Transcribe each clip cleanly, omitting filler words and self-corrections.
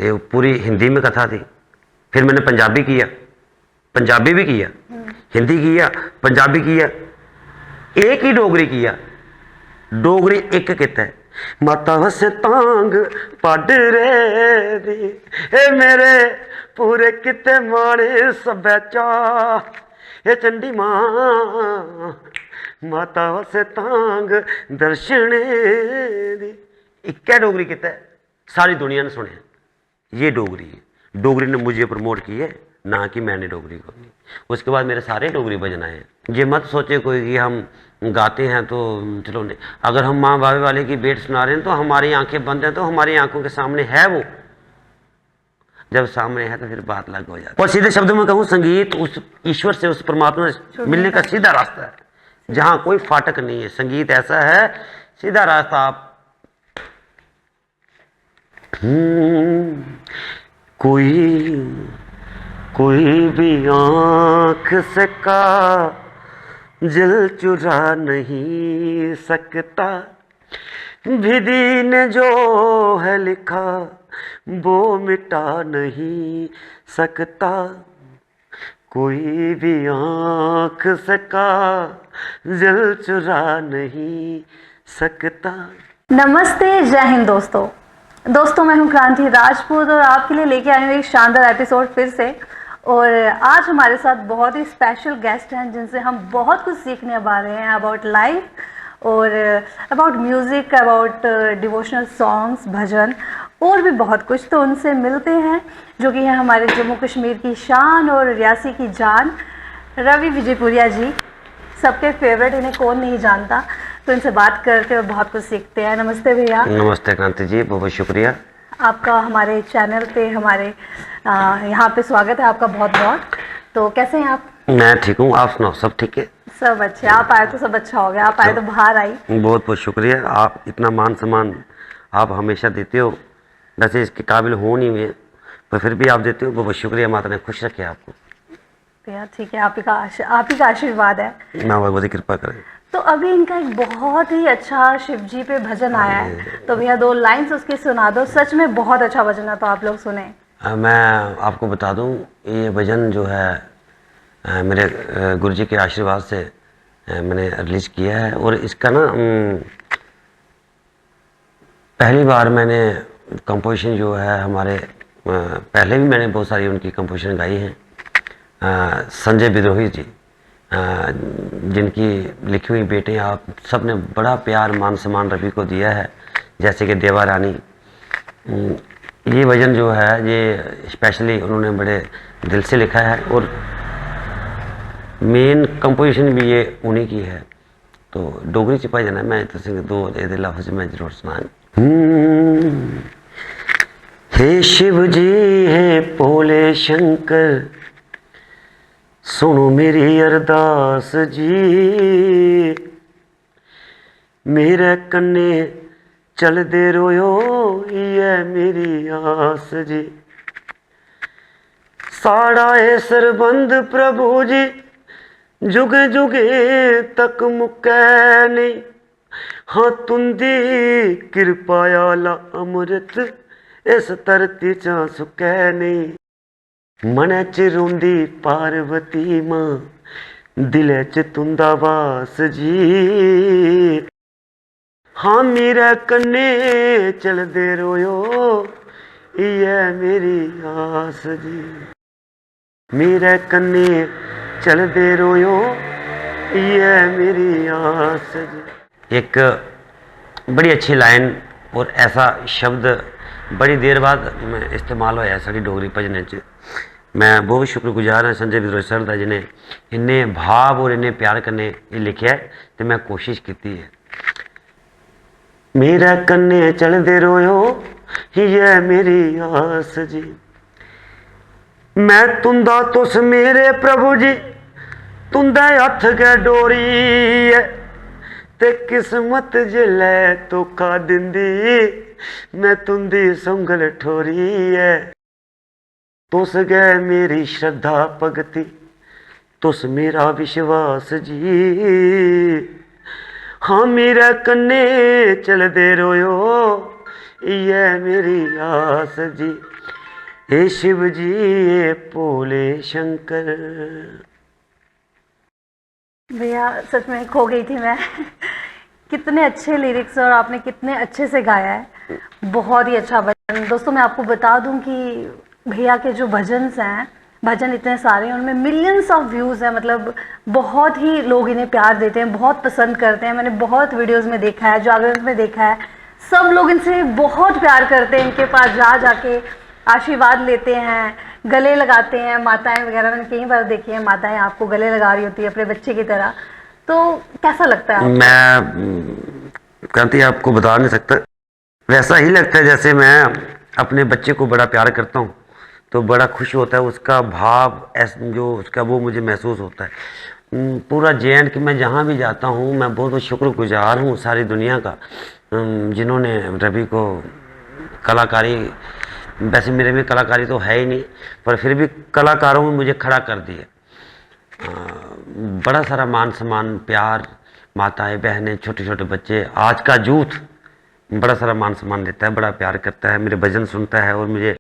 तो पूरी हिंदी में कथा थी। फिर मैंने पंजाबी किया, पंजाबी भी किया, हिंदी किया, पंजाबी किया, एक ही डोगरी किया। डोगरी एक किता है, माता वस तांग पढ़ रे दी ए मेरे पूरे किते माने सबै चा ए चंडी मां माता वस तांग दर्शन दी। एक डोगरी किता है, सारी दुनिया ने सुने ये डोगरी है। डोगरी ने मुझे प्रमोट की है, ना कि मैंने डोगरी को। उसके बाद मेरे सारे डोगरी भजन आए हैं। ये मत सोचे कोई कि हम गाते हैं तो चलो नहीं, अगर हम माँ बाबे वाले की बेट सुना रहे हैं तो हमारी आंखें बंद हैं, तो हमारी आंखों के सामने है वो। जब सामने है तो फिर बात अलग हो जाती है। और सीधे शब्दों में कहूँ, संगीत उस ईश्वर से, उस परमात्मा से मिलने का सीधा रास्ता है, जहाँ कोई फाटक नहीं है। संगीत ऐसा है, सीधा रास्ता। आप कोई भी आंख से का जल चुरा नहीं सकता, विधि ने जो है लिखा वो मिटा नहीं सकता। कोई भी आंख से का जल चुरा नहीं सकता। नमस्ते, जय हिंद दोस्तों मैं हूं क्रांति राजपूत और आपके लिए लेके आई हूँ एक शानदार एपिसोड फिर से। और आज हमारे साथ बहुत ही स्पेशल गेस्ट हैं जिनसे हम बहुत कुछ सीखने वाले हैं अबाउट लाइफ और about music, about devotional songs, bhajan और भी बहुत कुछ। तो उनसे मिलते हैं, जो कि हैं हमारे जम्मू कश्मीर की शान और रियासी की जान, रवि विजयपुरिया जी। सबके फेवरेट, इन्हें कौन नहीं जानता। तो इनसे बात करते हैं और बहुत कुछ सीखते हैं। नमस्ते भैया। नमस्ते क्रांति जी, बहुत बहुत शुक्रिया आपका हमारे चैनल पे, हमारे यहाँ पे स्वागत है आपका बहुत बहुत। तो कैसे हैं आप? मैं ठीक हूँ, आप सुनाओ, सब ठीक है? सब अच्छे। आप आए तो सब अच्छा हो गया, आप आए तो बाहर आई। बहुत बहुत शुक्रिया, आप इतना मान सम्मान आप हमेशा देते हो। वैसे इसके काबिल हो नहीं हुए, पर फिर भी आप देते हो, बहुत बहुत शुक्रिया। माता ने खुश रखे आपको। भैया ठीक है, आप ही का आशीर्वाद है, ना बहुत ही कृपा करें। तो अभी इनका एक बहुत ही अच्छा शिव जी पे भजन आया है, तो भैया 2 लाइन्स उसके सुना दो। सच में बहुत अच्छा भजन है, तो आप लोग सुने। मैं आपको बता दूं, ये भजन जो है मेरे गुरु जी के आशीर्वाद से मैंने रिलीज़ किया है। और इसका ना पहली बार मैंने कंपोजिशन जो है हमारे पहले भी मैंने बहुत सारी उनकी कंपोजिशन गाई हैं। संजय विद्रोही जी, जिनकी लिखी हुई बेटे आप सब ने बड़ा प्यार मान सम्मान रवि को दिया है, जैसे कि देवा रानी। ये भजन जो है ये स्पेशली उन्होंने बड़े दिल से लिखा है और मेन कंपोजिशन भी ये उन्हीं की है। तो डोगरी च भजन है, मैं तुसें 2 लफ्ज़ में जरूर सुना। हे शिव जी, हे भोले शंकर, सुनो मेरी अरदास जी। मेरे कन्ने चलदे रोयो, ये मेरी आस जी। साड़ा ए सरबंध प्रभु जी, जुगे जुगे तक मुकै नहीं। हाँ तुंदी कृपा आला अमृत इस धरती चा सुकै नहीं। मनै च रोंदी पार्वती मां, दिलै च तुंदा वास जी। हाँ मेरे कन्ने चलदे रोयो, इयै मेरी आस जी। मेरे कन्ने चलदे रोयो, इयै मेरी आस जी। एक बड़ी अच्छी लाइन और ऐसा शब्द बड़ी देर बाद इस्तेमाल होया साड़ी डोगरी भजन च। मैं बहुत शुक्रगुजार हाँ संजय विद्रोही सर का, जिन्हें इन्ने भाव और इन्ने प्यार कन्ने ये लिखा है, तो मैं कोशिश की है। मेरे कन्ने चलदे रोयो, ये मेरी आस जी। मैं तुंदा तुस मेरे प्रभु जी, तुंदे हथ गै डोरी है। ते किस्मत जिले धोखा दिंदी, मैं तुंदी संगल ठोरी है। तुस गए मेरी श्रद्धा भगती, तुस मेरा विश्वास जी। हाँ मेरे कन्ने चलदे रोयो, इयै मेरी आस जी। हे शिव जी ये भोले शंकर। भैया सच में खो गई थी मैं। कितने अच्छे लिरिक्स और आपने कितने अच्छे से गाया है, बहुत ही अच्छा भजन। दोस्तों मैं आपको बता दूं कि भैया के जो भजन्स हैं, भजन इतने सारे हैं, उनमें मिलियंस ऑफ व्यूज़ हैं। मतलब बहुत ही लोग इन्हें प्यार देते हैं, बहुत पसंद करते हैं। मैंने बहुत वीडियोस में देखा है, जागरण में देखा है, सब लोग इनसे बहुत प्यार करते हैं। इनके पास जा जाके आशीर्वाद लेते हैं, गले लगाते हैं। माताएं वगैरह मैंने कई बार देखी है, माताएं आपको गले लगा रही होती है अपने बच्चे की तरह। तो कैसा लगता है आपको? मैं क्रांति आपको बता नहीं सकता, वैसा ही लगता है जैसे मैं अपने बच्चे को बड़ा प्यार करता हूँ, तो बड़ा खुश होता है। उसका भाव जो उसका वो मुझे महसूस होता है। पूरा जे.एंड के मैं जहाँ भी जाता हूँ मैं बहुत शुक्रगुजार हूँ सारी दुनिया का, जिन्होंने रवि को कलाकारी, वैसे मेरे में कलाकारी तो है ही नहीं, पर फिर भी कलाकारों में मुझे खड़ा कर दिया। बड़ा सारा मान सम्मान, प्यार, माताएं बहनें, छोटे छोटे बच्चे, आज का यूथ बड़ा सारा मान सम्मान देता है, बड़ा प्यार करता है, मेरे भजन सुनता है। और मुझे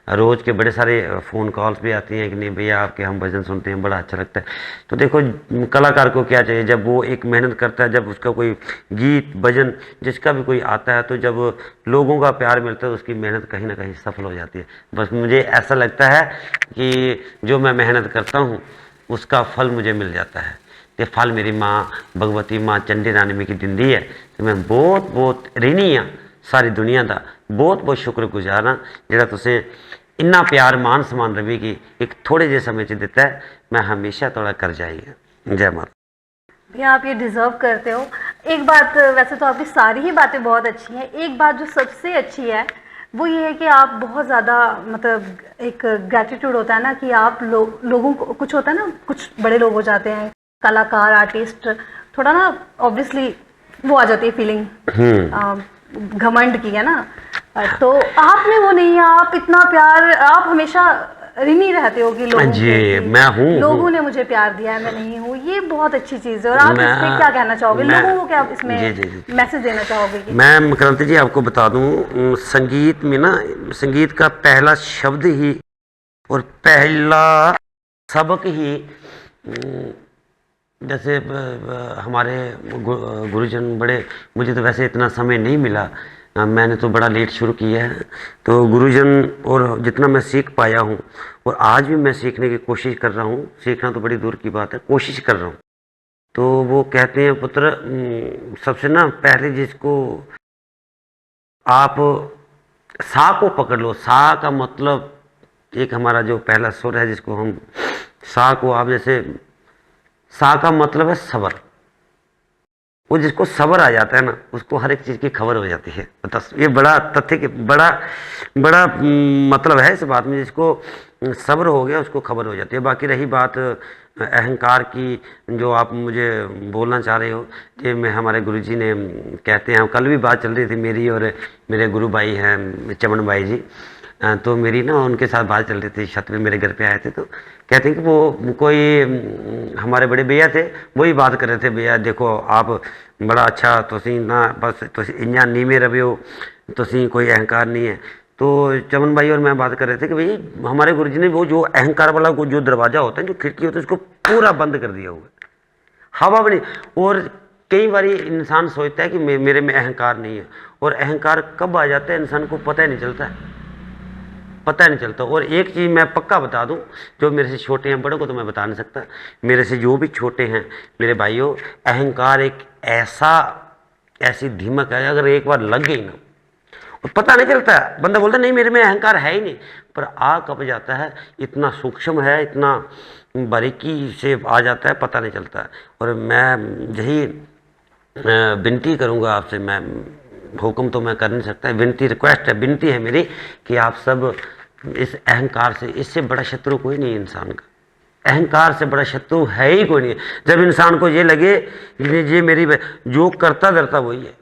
रोज़ के बड़े सारे फ़ोन कॉल्स भी आती हैं कि नहीं भैया आपके हम भजन सुनते हैं, बड़ा अच्छा लगता है। तो देखो कलाकार को क्या चाहिए, जब वो एक मेहनत करता है, जब उसका कोई गीत भजन जिसका भी कोई आता है, तो जब लोगों का प्यार मिलता है तो उसकी मेहनत कहीं ना कहीं सफल हो जाती है। बस मुझे ऐसा लगता है कि जो मैं मेहनत करता हूँ उसका फल मुझे मिल जाता है। ते फल मेरी माँ भगवती माँ चंडी रानी में की दिंदी है। तो मैं बहुत बहुत ऋणी हाँ सारी दुनिया का, बहुत बहुत शुक्रगुजार हाँ ਜਿਹੜਾ ਤੁਸੀਂ इन्ना प्यार मान सम्मान रवि की एक थोड़े जे समय से दिता है। मैं हमेशा थोड़ा कर जाइए। जय माता। भैया आप ये डिज़र्व करते हो। एक बात, वैसे तो आपकी सारी ही बातें बहुत अच्छी हैं, एक बात जो सबसे अच्छी है वो ये है कि आप बहुत ज़्यादा, मतलब एक ग्रैटिट्यूड होता है ना कि आप लोगों को, कुछ होता है ना, कुछ बड़े लोग हो जाते हैं कलाकार आर्टिस्ट, थोड़ा ना ऑब्वियसली वो आ जाती है फीलिंग घमंड की, है ना। तो आप में वो नहीं है, आप इतना प्यार, आप हमेशा ऋणी रहते हो कि लोगों जी के, मैं हूँ, लोगों ने मुझे प्यार दिया है, मैं नहीं हूँ। ये बहुत अच्छी चीज़ है। और आप इस पे क्या कहना चाहोगे, लोगों को क्या इसमें मैसेज देना चाहोगे कि? मैं क्रांति जी आपको बता दूं, संगीत में ना, संगीत का पहला शब्द ही और पहला सबक ही, जैसे हमारे गुरुजन बड़े, मुझे तो वैसे इतना समय नहीं मिला, मैंने तो बड़ा लेट शुरू किया है, तो गुरुजन और जितना मैं सीख पाया हूँ, और आज भी मैं सीखने की कोशिश कर रहा हूँ, सीखना तो बड़ी दूर की बात है, कोशिश कर रहा हूँ। तो वो कहते हैं पुत्र, सबसे ना पहले जिसको आप सा को पकड़ लो, सा का मतलब एक हमारा जो पहला सुर है जिसको हम सा को, आप जैसे सा का मतलब है सबर। वो जिसको सबर आ जाता है ना उसको हर एक चीज़ की खबर हो जाती है। ये बड़ा तथ्य के बड़ा बड़ा मतलब है इस बात में, जिसको सब्र हो गया उसको खबर हो जाती है। बाकी रही बात अहंकार की, जो आप मुझे बोलना चाह रहे हो, कि मैं हमारे गुरुजी ने कहते हैं, कल भी बात चल रही थी मेरी और मेरे गुरु भाई हैं चमन भाई जी, तो मेरी ना उनके साथ बात चल रही थी, छत पे मेरे घर पे आए थे, तो कहते हैं कि वो कोई हमारे बड़े भैया थे, वही बात कर रहे थे, भैया देखो आप बड़ा अच्छा, तुसी ना बस तुसी इन्ना नीवे रहे हो, तुसी कोई अहंकार नहीं है। तो चमन भाई और मैं बात कर रहे थे कि भाई हमारे गुरुजी ने वो जो अहंकार वाला जो दरवाज़ा होता है, जो खिड़की होती है, उसको पूरा बंद कर दिया हुआ, हवा बनी। और कई बार इंसान सोचता है कि मेरे में अहंकार नहीं है, और अहंकार कब आ जाता है इंसान को पता ही नहीं चलता है, पता नहीं चलता। और एक चीज़ मैं पक्का बता दूं, जो मेरे से छोटे हैं, बड़ों को तो मैं बता नहीं सकता, मेरे से जो भी छोटे हैं मेरे भाइयों, अहंकार एक ऐसी धीमक है, अगर एक बार लग गई ना और पता नहीं चलता है, बंदा बोलता नहीं मेरे में अहंकार है ही नहीं, पर आ कब जाता है, इतना सूक्ष्म है, इतना बारीकी से आ जाता है, पता नहीं चलता है। और मैं यही विनती करूँगा आपसे, मैं हुक्म तो मैं कर नहीं सकता, विनती रिक्वेस्ट है, विनती है मेरी कि आप सब इस अहंकार से, इससे बड़ा शत्रु कोई नहीं है इंसान का, अहंकार से बड़ा शत्रु है ही कोई नहीं है। जब इंसान को ये लगे ये मेरी, जो करता धरता वही है।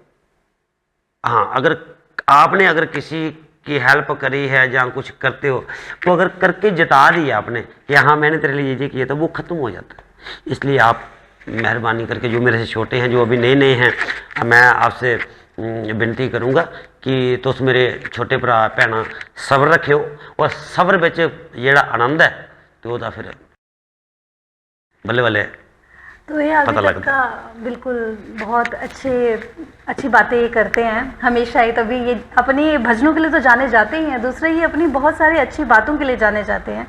हाँ, अगर आपने अगर किसी की हेल्प करी है या कुछ करते हो, तो अगर करके जता दिया आपने कि हाँ मैंने तेरे लिए ये किया, तो वो ख़त्म हो जाता है। इसलिए आप मेहरबानी करके, जो मेरे से छोटे हैं, जो अभी नए नए हैं, मैं आपसे विनती करूंगा कि तुस मेरे छोटे भरा भैना सब्र रखियो और सब्र बिच जेड़ा आनंद है तो ओहदा फिर बल्ले बल्ले तो ये अभी पता तक लगता का बिल्कुल बहुत अच्छी बातें ये करते हैं हमेशा ही, तभी ये अपनी भजनों के लिए तो जाने जाते ही हैं, दूसरे ये अपनी बहुत सारी अच्छी बातों के लिए जाने जाते हैं।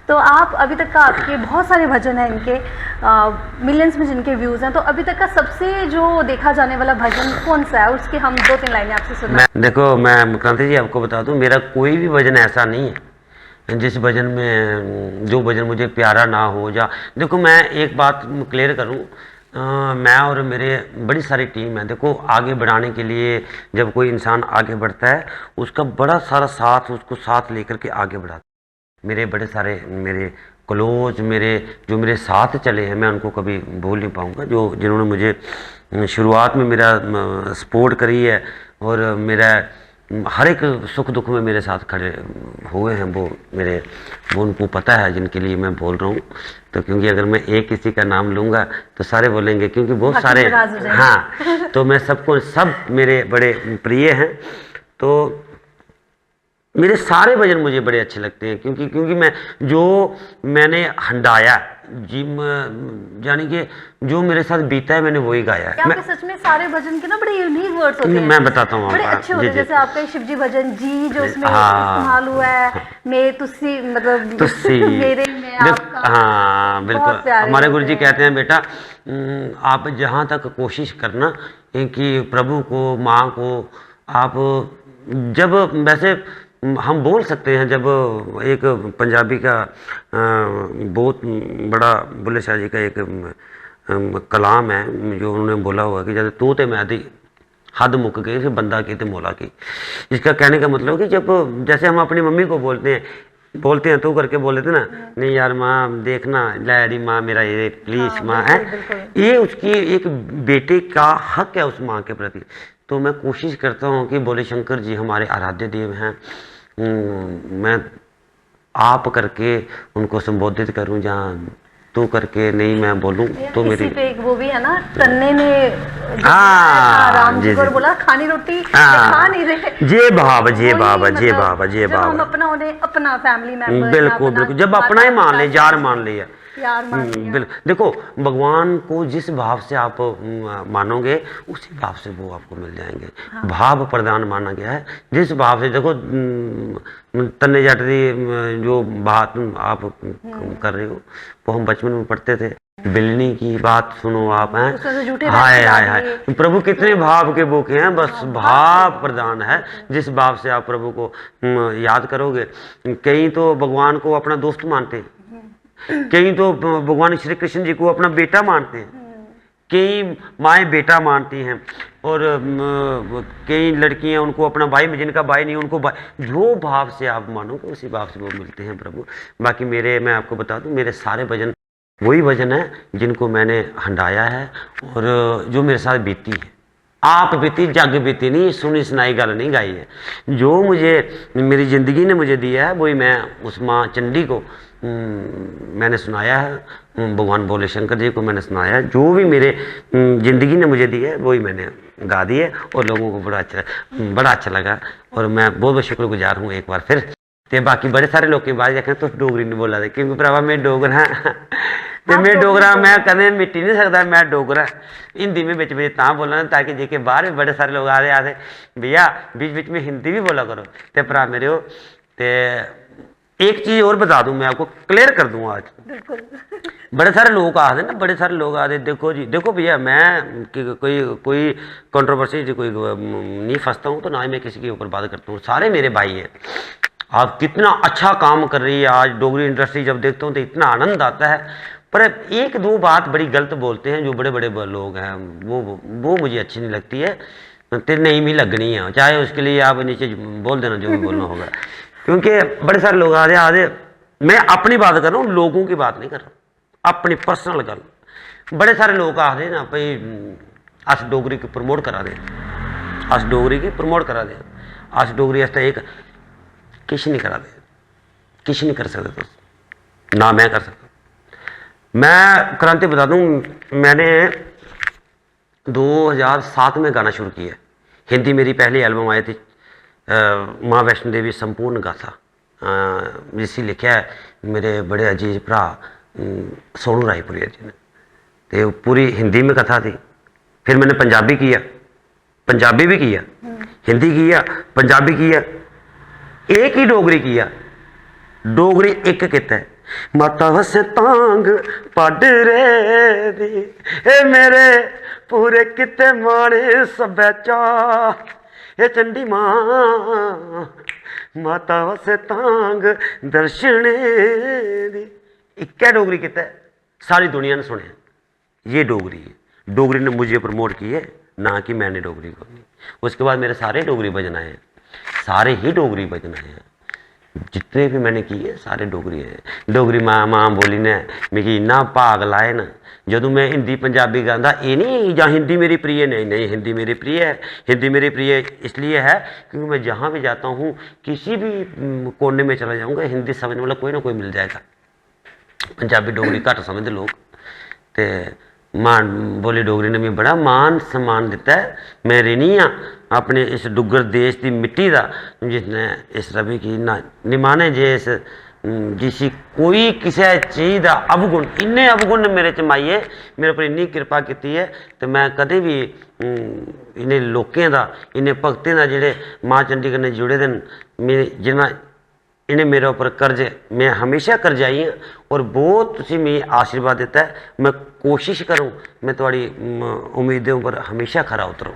तो आप अभी तक का आपके बहुत सारे भजन हैं, इनके मिलियंस में जिनके व्यूज़ हैं, तो अभी तक का सबसे जो देखा जाने वाला भजन कौन सा है, उसकी हम 2-3 लाइनें आपसे सुनना। देखो मैं क्रांति जी आपको बता दूं, मेरा कोई भी भजन ऐसा नहीं है जिस भजन में जो भजन मुझे प्यारा ना हो। या देखो मैं एक बात क्लियर करूं, मैं और मेरे बड़ी सारी टीम है। देखो आगे बढ़ाने के लिए जब कोई इंसान आगे बढ़ता है उसका बड़ा सारा साथ उसको साथ लेकर के आगे बढ़ाता है। मेरे बड़े सारे मेरे क्लोज जो मेरे साथ चले हैं मैं उनको कभी भूल नहीं पाऊंगा, जो जिन्होंने मुझे शुरुआत में मेरा सपोर्ट करी है और मेरा हर एक सुख दुख में मेरे साथ खड़े हुए हैं, वो उनको पता है जिनके लिए मैं बोल रहा हूँ। तो क्योंकि अगर मैं एक किसी का नाम लूँगा तो सारे बोलेंगे, क्योंकि बहुत सारे, हाँ, तो मैं सब मेरे बड़े प्रिय हैं। तो मेरे सारे भजन मुझे बड़े अच्छे लगते हैं, क्योंकि मैंने हंडाया जिम, यानी कि जो मेरे साथ बीता है मैंने वही गाया है। आपके सच में सारे भजन के ना बड़े यूनिक वर्ड्स होते हैं, मैं बताता हूँ, बड़े अच्छे होते हैं। जैसे आपका शिवजी भजन जी जो उसमें इस्तेमाल हुआ है, मेरे तुस्सी मतलब तुस्सी मेरे में आपका, हाँ बिल्कुल। हमारे गुरु जी कहते हैं बेटा आप जहाँ तक कोशिश करना कि प्रभु को, माँ को आप जब वैसे हम बोल सकते हैं, जब एक पंजाबी का बहुत बड़ा बुल्ले शाह जी का एक कलाम है जो उन्होंने बोला हुआ कि जैसे तू ते मैं दी हद मुक गई फिर बंदा की ते मौला की। इसका कहने का मतलब कि जब जैसे हम अपनी मम्मी को बोलते हैं तू करके बोल देते ना, नहीं यार माँ देखना लैडी माँ मेरा ये प्लीज माँ है, ये उसकी एक बेटे का हक है उस माँ के प्रति। तो मैं कोशिश करता हूँ कि बोले शंकर जी हमारे आराध्य देव हैं, मैं आप करके उनको संबोधित करूं, जहाँ तू करके नहीं मैं बोलूं तो मेरी पे एक वो भी है ना, तन्ने ने राम जी को बोला खानी रोटी खा नहीं रहे, जे बाबा जे बाबा जे बाबा जे बाबा, हम अपना उन्हें अपना फैमिली मेंबर, बिल्कुल जब अपना ही मान ले, जार मान लिया, बिल्कुल। देखो भगवान को जिस भाव से आप मानोगे उसी भाव से वो आपको मिल जाएंगे। हाँ। भाव प्रदान माना गया है, जिस भाव से देखो तन्ने जट दी जो बात आप कर रहे हो वो हम बचपन में पढ़ते थे, बिलनी की बात सुनो आप हैं, हाय हाय हाय, प्रभु कितने भाव के बोके हैं, बस भाव प्रदान है। जिस भाव से आप प्रभु को याद करोगे, कई तो भगवान को अपना दोस्त मानते हैं, कई तो भगवान श्री कृष्ण जी को अपना बेटा मानते हैं, कई माएँ बेटा मानती हैं, और कई लड़कियां उनको अपना भाई, जिनका भाई नहीं उनको भाई, जो भाव से आप मानोगे उसी भाव से वो मिलते हैं प्रभु। बाकी मैं आपको बता दूं, मेरे सारे भजन वही भजन है जिनको मैंने हंडाया है और जो मेरे साथ बीती है। आप बीती जग बीती नहीं, सुनी सुनाई गल नहीं गाई है। जो मुझे मेरी ज़िंदगी ने मुझे दिया है वही मैं उस माँ चंडी को मैंने सुनाया है, भगवान भोले शंकर जी को मैंने सुनाया है। जो भी मेरे ज़िंदगी ने मुझे दिया है वही मैंने गा दी है और लोगों को बड़ा अच्छा लगा और मैं बहुत बहुत शुक्रगुजार हूँ एक बार फिर। ते बाकी बड़े सारे लोग की बात देखें तो डोगरी नहीं बोला दे, क्योंकि भरावा मैं डोगरा ते मैं डोगरा मैं कदें मिट्टी नहीं सकता, मैं डोगरा हिंदी में बिच तां बोलना ताकि जेके बाहर भी बड़े सारे लोग आते भैया बीच में हिंदी भी बोला करो। ते भरा मेरे हो, ते एक चीज़ और बता दूं, मैं आपको क्लियर कर दूं आज। बड़े सारे लोग आते ना, बड़े सारे लोग आते देखो जी, देखो भैया मैं कोई कंट्रोवर्सी कोई नहीं फंसता हूँ, तो ना ही मैं किसी के ऊपर बात करता हूँ, सारे मेरे भाई हैं। आप कितना अच्छा काम कर रही है आज डोगरी इंडस्ट्री, जब देखता हूँ तो इतना आनंद आता है। पर एक दो बात बड़ी गलत बोलते हैं जो बड़े बड़े लोग हैं, वो मुझे अच्छी नहीं लगती है, तो नहीं भी लगनी है, चाहे उसके लिए आप नीचे बोल देना जो भी बोलना होगा। क्योंकि बड़े सारे लोग आधे मैं अपनी बात कर रहा हूँ, लोगों की बात नहीं कर रहा, अपनी पर्सनल गल। बड़े सारे लोग आखते ना भाई अस डोगरी की प्रमोट करा दें, अस डोगरी की प्रमोट करा दें, अस डोगरी आस्तै एक किश नहीं करा दे, किश नहीं कर सकते तुम, ना मैं कर सकता। मैं क्रांति बता दूं, मैंने 2007 में गाना शुरू किया, हिंदी मेरी पहली एल्बम आई थी माँ वैष्णो देवी संपूर्ण गाथा, जिसी लिखा है मेरे बड़े अजीज भरा सोनू रायपुरिया जी ने। तो पूरी हिंदी में कथा थी। फिर मैंने पंजाबी किया, पंजाबी भी किया, हिंदी किया, पंजाबी किया, एक ही डोगरी किया। डोगरी एक किता है माता वसे तांग पाडरे दी ए मेरे पूरे किते माने सब्बै चा ए चंडी मां माता वसे तांग दर्शने दी। इक्कै डोगरी किता है, सारी दुनिया ने सुने ये डोगरी है। डोगरी ने मुझे प्रमोट की है, ना कि मैंने डोगरी को नहीं। उसके बाद मेरे सारे डोगरी भजन आए हैं, सारे ही डोगरी भजन आए हैं। जितने भी मैंने किए सारे डोगरी है। डोगरी मां बोली ने मिगी इन्ना भाग लाए ना, जदों मैं हिंदी पंजाबी गांदा ये नहीं या हिंदी मेरी प्रिय नहीं, नहीं हिंदी मेरी प्रिय है। हिंदी मेरी प्रिय इसलिए है क्योंकि मैं जहाँ भी जाता हूँ, किसी भी कोने में चला जाऊँगा, हिंदी समझने वाला कोई ना कोई मिल जाएगा। पंजाबी डोगरी घट समझते लोग, तो मां बोली डोगरी ने मैं बड़ा मान सम्मान दिता है। मैं ऋणी हाँ अपने इस डुग्गर देश की मिट्टी का, जिसने इस रवि की ना निमाने जे इस जिसी कोई किसी चीज़ का अवगुण, इन्ने अवगुण ने मेरे च माइए मेरे पर इन्नी कृपा की है। तो मैं कदे भी इन्हें लोगों का, इन्हें भगतें का जेडे माँ चंडी कन्नै जुड़े दे मेरे जिन्हें इन्हें मेरे ऊपर कर्ज, मैं हमेशा कर्जाई हाँ और बहुत तुसी मैं आशीर्वाद देता है। मैं कोशिश करूँ मैं थोड़ी उम्मीदों पर हमेशा खरा उतरूँ।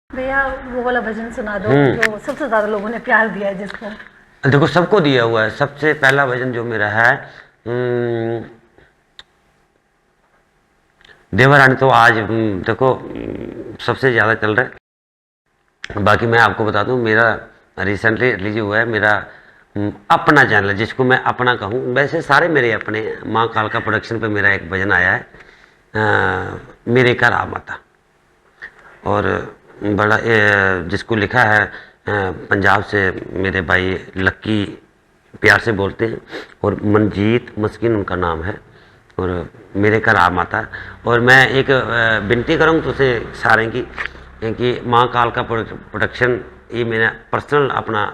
भैया वो वाला भजन सुना दो जो सबसे ज्यादा लोगों ने प्यार दिया है जिसको। देखो सबको दिया हुआ है। सबसे पहला भजन जो मेरा है देवरानी, तो आज देखो सबसे ज़्यादा चल रहा है। बाकी मैं आपको बता दूं मेरा रिसेंटली रिलीज हुआ है मेरा अपना चैनल, जिसको मैं अपना कहूँ। वैसे सारे मेरे अपने हैं। माँ कालका प्रोडक्शन पे मेरा एक भजन आया है मेरे घर आ माता, और बड़ा जिसको लिखा है पंजाब से मेरे भाई लक्की प्यार से बोलते हैं, और मनजीत मस्किन उनका नाम है, और मेरे घर आ माता। और मैं एक विनती करूँ तुझे सारे की कि माँ कालका प्रोडक्शन ये मैंने पर्सनल अपना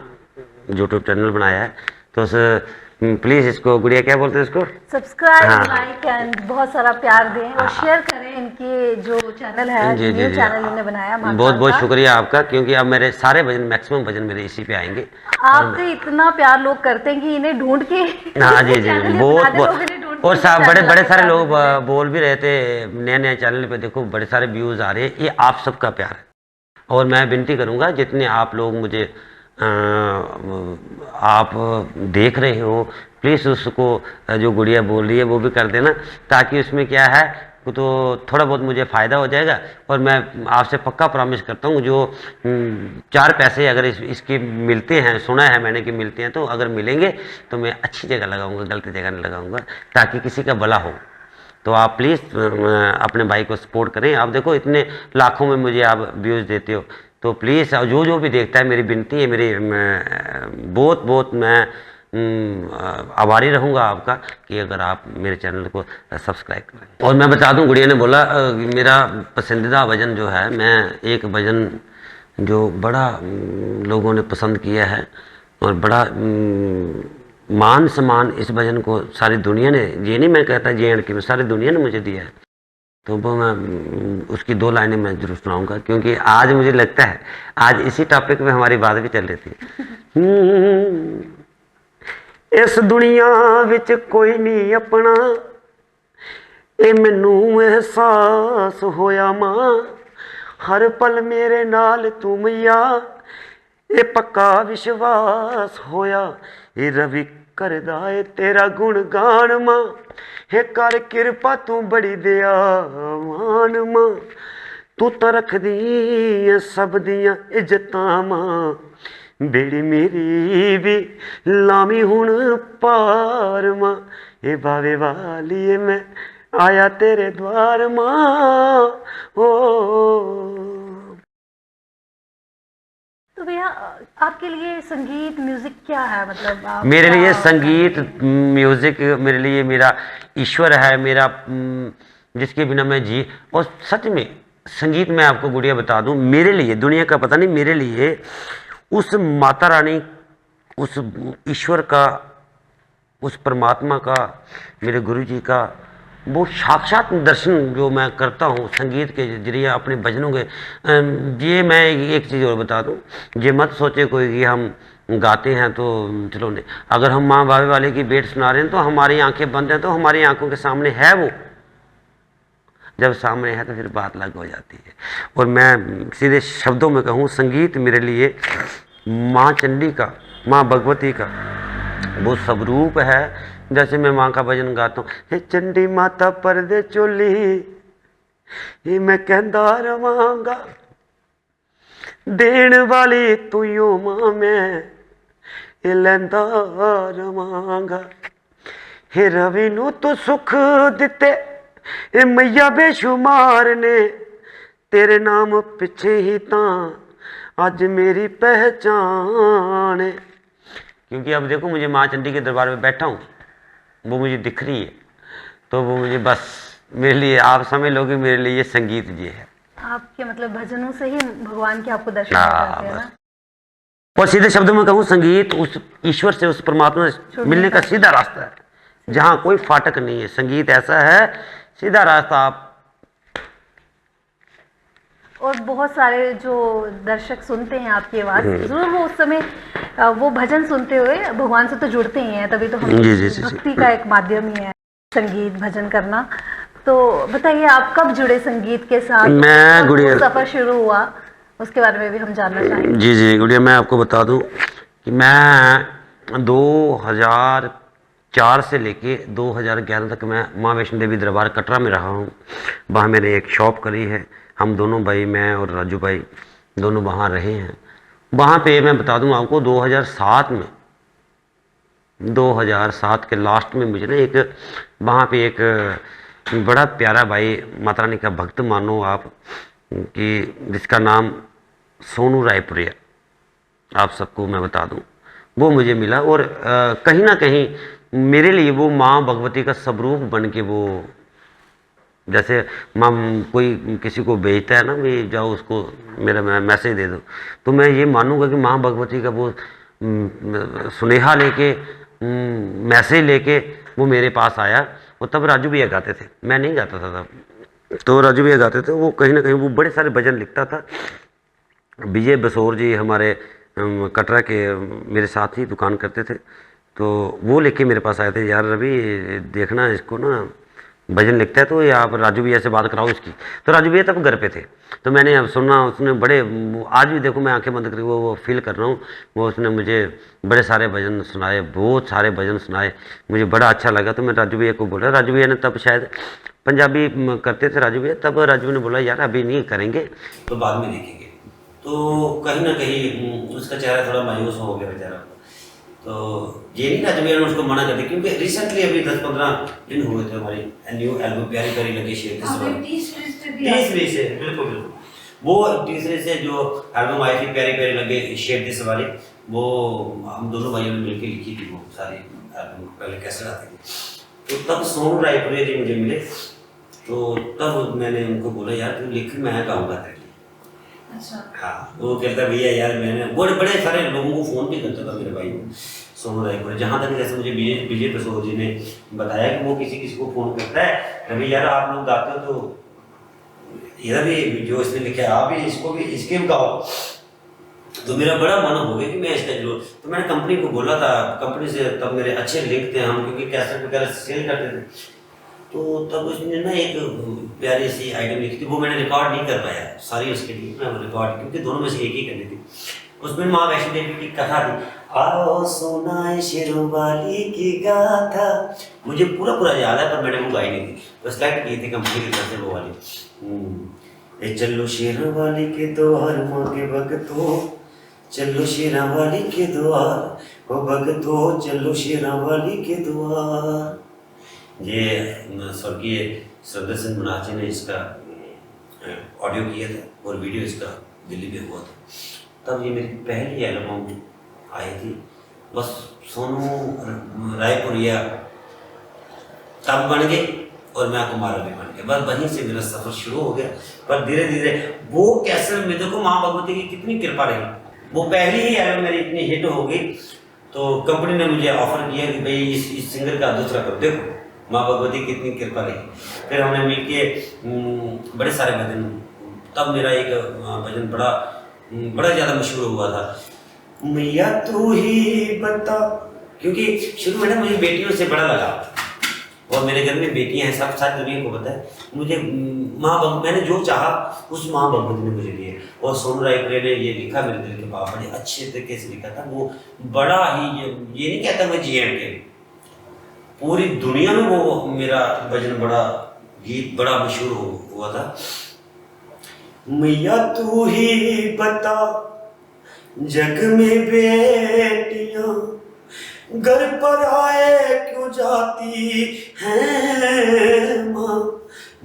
यूट्यूब चैनल बनाया है, तो उस प्लीज़ इसको गुड़िया क्या बोलते हैं इसको सब्सक्राइब लाइक एंड बहुत सारा प्यार दें और शेयर करें। इनके जो चैनल है, न्यू चैनल इन्होंने बनाया, बहुत बहुत शुक्रिया आपका, क्योंकि अब मेरे सारे भजन मैक्सिमम भजन मेरे इसी पे आएंगे। आपसे इतना प्यार लोग करते हैं कि इन्हें ढूंढ के हाँ जी जी बहुत बहुत। और बड़े बड़े सारे लोग बोल भी रहे थे नए नए चैनल पे देखो बड़े सारे व्यूज़ आ रहे हैं, ये आप सबका प्यार है। और मैं विनती करूँगा जितने आप लोग मुझे आप देख रहे हो, प्लीज़ उसको जो गुड़िया बोल रही है वो भी कर देना, ताकि उसमें क्या है तो थोड़ा बहुत मुझे फ़ायदा हो जाएगा। और मैं आपसे पक्का प्रॉमिस करता हूँ जो 4 पैसे अगर इसके मिलते हैं, सुना है मैंने कि मिलते हैं, तो अगर मिलेंगे तो मैं अच्छी जगह लगाऊंगा, गलत जगह नहीं लगाऊंगा, ताकि किसी का भला हो। तो आप प्लीज़ अपने भाई को सपोर्ट करें। आप देखो इतने लाखों में मुझे आप व्यूज़ देते हो, तो प्लीज़ जो भी देखता है मेरी विनती है, मेरी बहुत बहुत मैं आभारी रहूँगा आपका कि अगर आप मेरे चैनल को सब्सक्राइब करें। और मैं बता दूं गुड़िया ने बोला मेरा पसंदीदा भजन जो है, मैं एक भजन जो बड़ा लोगों ने पसंद किया है और बड़ा मान सम्मान इस भजन को सारी दुनिया ने, ये नहीं मैं कहता JNK में, सारी दुनिया ने मुझे दिया है। तो वो मैं उसकी 2 लाइनें मैं जरूर सुनाऊंगा, क्योंकि आज मुझे लगता है आज इसी टॉपिक में हमारी बात भी चल रही थी। इस दुनिया विच कोई नहीं अपना, ये मैनू एहसास होया मां, हर पल मेरे नाल तू मैया, ये पक्का विश्वास होया, ये रवि करदा है तेरा गुण गान मां, हे कर किरपा तू बड़ी दयावान मां, तू तो रखदी सब दियां इज्जतां मां, बेड़ी मेरी भी लामी हुण पार मां, ए बावे वालिए मैं आया तेरे द्वार मां। ओ तो भैया आपके लिए संगीत म्यूजिक क्या है, मतलब आप मेरे लिए संगीत म्यूजिक मेरे लिए मेरा ईश्वर है, मेरा जिसके बिना मैं जी। और सच में संगीत मैं आपको गुड़िया बता दूं, मेरे लिए, दुनिया का पता नहीं, मेरे लिए उस माता रानी, उस ईश्वर का, उस परमात्मा का, मेरे गुरु जी का वो साक्षात दर्शन जो मैं करता हूँ संगीत के जरिए, अपने भजनों के। ये मैं एक चीज़ और बता दूँ, ये मत सोचे कोई कि हम गाते हैं तो चलो नहीं, अगर हम माँ बाबे वाले की बेट सुना रहे हैं तो हमारी आंखें बंद हैं, तो हमारी आंखों के सामने है वो, जब सामने है तो फिर बात अलग हो जाती है। और मैं सीधे शब्दों में कहूँ, संगीत मेरे लिए माँ चंडी का, माँ भगवती का वो स्वरूप है। जैसे मैं माँ का भजन गाता हूँ, हे चंडी माता परदे चोली, ये मैं कहता रवांगा, देण वाली तू यो माँ, मैं ये लैंदा रवांगा। हे रवि नू तू सुख दिते, ए मैया बेशुमार ने, तेरे नाम पिछे ही तां आज मेरी पहचान है। क्योंकि अब देखो, मुझे माँ चंडी के दरबार में बैठा हूँ, वो मुझे दिख रही है, तो वो मुझे बस, मेरे लिए आप समझ लो कि मेरे लिए ये संगीत ये है। आपके मतलब भजनों से ही भगवान के आपको दर्शन हो जाते हैं ना। और सीधे शब्दों में कहूँ, संगीत उस ईश्वर से, उस परमात्मा से मिलने का सीधा रास्ता है, जहाँ कोई फाटक नहीं है। संगीत ऐसा है, सीधा रास्ता। आप और बहुत सारे जो दर्शक सुनते हैं आपकी आवाज़, जरूर वो उस समय वो भजन सुनते हुए भगवान से तो जुड़ते ही हैं, तभी तो हम भक्ति का एक माध्यम ही है संगीत भजन करना। तो बताइए, आप कब जुड़े संगीत के साथ? मैं गुड़िया, सफ़र शुरू हुआ, उसके बारे में भी हम जानना चाहेंगे। जी गुड़िया, मैं आपको बता दूं कि मैं 2004 से लेके 2011 तक मैं माँ वैष्णो देवी दरबार कटरा में रहा हूँ। वहाँ मैंने एक शॉप करी है, हम दोनों भाई, मैं और राजू भाई दोनों वहाँ रहे हैं। वहाँ पे मैं बता दूं आपको, 2007 के लास्ट में मुझे ना एक वहाँ पे एक बड़ा प्यारा भाई, माता रानी का भक्त मानो आप, कि जिसका नाम सोनू रायपुरिया, आप सबको मैं बता दूं, वो मुझे मिला। और कहीं ना कहीं मेरे लिए वो माँ भगवती का स्वरूप बन के, वो जैसे माँ कोई किसी को भेजता है ना, भी जाओ उसको मेरा मैसेज दे दो, तो मैं ये मानूंगा कि माँ भगवती का वो सुनेहा लेके, मैसेज लेके वो मेरे पास आया। और तब राजू भैया गाते थे, मैं नहीं गाता था तब, तो राजू भैया गाते थे। वो कहीं ना कहीं वो बड़े सारे भजन लिखता था। विजय बसोर जी हमारे कटरा के मेरे साथ ही दुकान करते थे, तो वो लेके मेरे पास आए थे, यार रवि देखना इसको ना, भजन लिखता है, तो ये आप राजू भैया से बात कराओ इसकी। तो राजू भैया तब घर पे थे, तो मैंने अब सुनना, उसने बड़े, आज भी देखो मैं आंखें बंद करके वो फील कर रहा हूँ, वो उसने मुझे बड़े सारे भजन सुनाए, बहुत सारे भजन सुनाए, मुझे बड़ा अच्छा लगा। तो मैं राजू भैया को बोला, राजू भैया ने तब शायद पंजाबी करते थे राजू भैया, तब राजू भैया ने बोला यार अभी नहीं करेंगे, तो बाद में देखेंगे। तो कहीं ना कहीं उसका चेहरा थोड़ा मायूस हो गया बेचारा। तो ये नहीं था जब मैंने उसको मना कर दिया, क्योंकि रिसेंटली अभी 10-15 दिन हुए थे हमारी न्यू एल्बम प्यारी प्यारी लगी शेर तीसरी से, बिल्कुल वो तीसरे से जो एल्बम आई थी प्यारी प्यारी लगे शेर दिस वाली, वो हम दोनों भाइयों ने मिलकर लिखी थी वो सारी एल्बम, पहले कैसे आती थी। तो तब सोनू रायपुरिया जी मुझे मिले, तो तब मैंने उनको बोला यार तू लिख, मैं गाऊंगा तेरे लिए। अच्छा। हाँ, वो कहता भैया यार, मैंने बड़े सारे लोगों को फ़ोन भी करता था मेरे भाई को, सोनू रायपुर, जहाँ तक जैसे मुझे विजय बसोर जी ने बताया कि वो किसी को फ़ोन करता है, रवि यार आप लोग गाते हो तो इधर भी जो इसने लिखा है आप भी इसको भी इसके भी गाओ। तो मेरा बड़ा मन हो गया कि मैं इसका जरूर, तो मैंने कंपनी को बोला था, कंपनी से तब मेरे अच्छे लिंक थे हम, क्योंकि कैसेट वगैरह सेल करते थे। तो तब उसने ना एक प्यारी सी आइटम लिखी थी, वो मैंने रिकॉर्ड नहीं कर पाया सारी उसके लिए, मैं रिकॉर्ड, क्योंकि दोनों में से एक ही करनी थी। उसमें माँ वैष्णो देवी की कथा थी, आओ सुनाए शेरों वाली की गाथा, मुझे पूरा याद है, पर मैंने वो गाई नहीं थी, तो सेलेक्ट की थी कंपनी की तरफ से वो वाली। चलो शेरों वाली के द्वार माँ के भगतो, चलो शेरा वाली के द्वार, वो भगतो चलो शेरा वाली के द्वार। ये स्वर्गीय सरदार मुनाज जी ने इसका ऑडियो किया था और वीडियो इसका दिल्ली में हुआ था। तब ये मेरी पहली एल्बम आई थी, बस सोनू रायपुरिया तब बन गई और मैं कुमार भी बन गया। गया, बस वहीं से मेरा सफर शुरू हो गया। पर धीरे धीरे वो कैसेट में देखो माँ भगवती की कितनी कृपा रही। वो पहली ही एल्बम मेरी इतनी हिट हो गई तो कंपनी ने मुझे ऑफर किया कि भाई इस सिंगर का दूसरा करो। देखो माँ भगवती की कितनी कृपा रही। फिर हमने मिल के बड़े सारे भजन, तब मेरा एक भजन बड़ा ज़्यादा मशहूर हुआ था, मैया तू ही बता, क्योंकि शुरू में ना मुझे बेटियों से बड़ा लगा और मेरे घर में बेटियां हैं, सब सारी दुनिया को पता है। मुझे मैंने जो चाहा उस माँ भगवती ने मुझे दिए। और सोनू रायपुरे ने ये लिखा मेरे दिल के पास, बड़े अच्छे तरीके से लिखा था। वो बड़ा ही ये नहीं कहता मैं GM के, पूरी दुनिया में वो मेरा भजन गीत बड़ा मशहूर हुआ था। मैया तू ही बता जग में बेटियां घर पर आए क्यों जाती हैं माँ,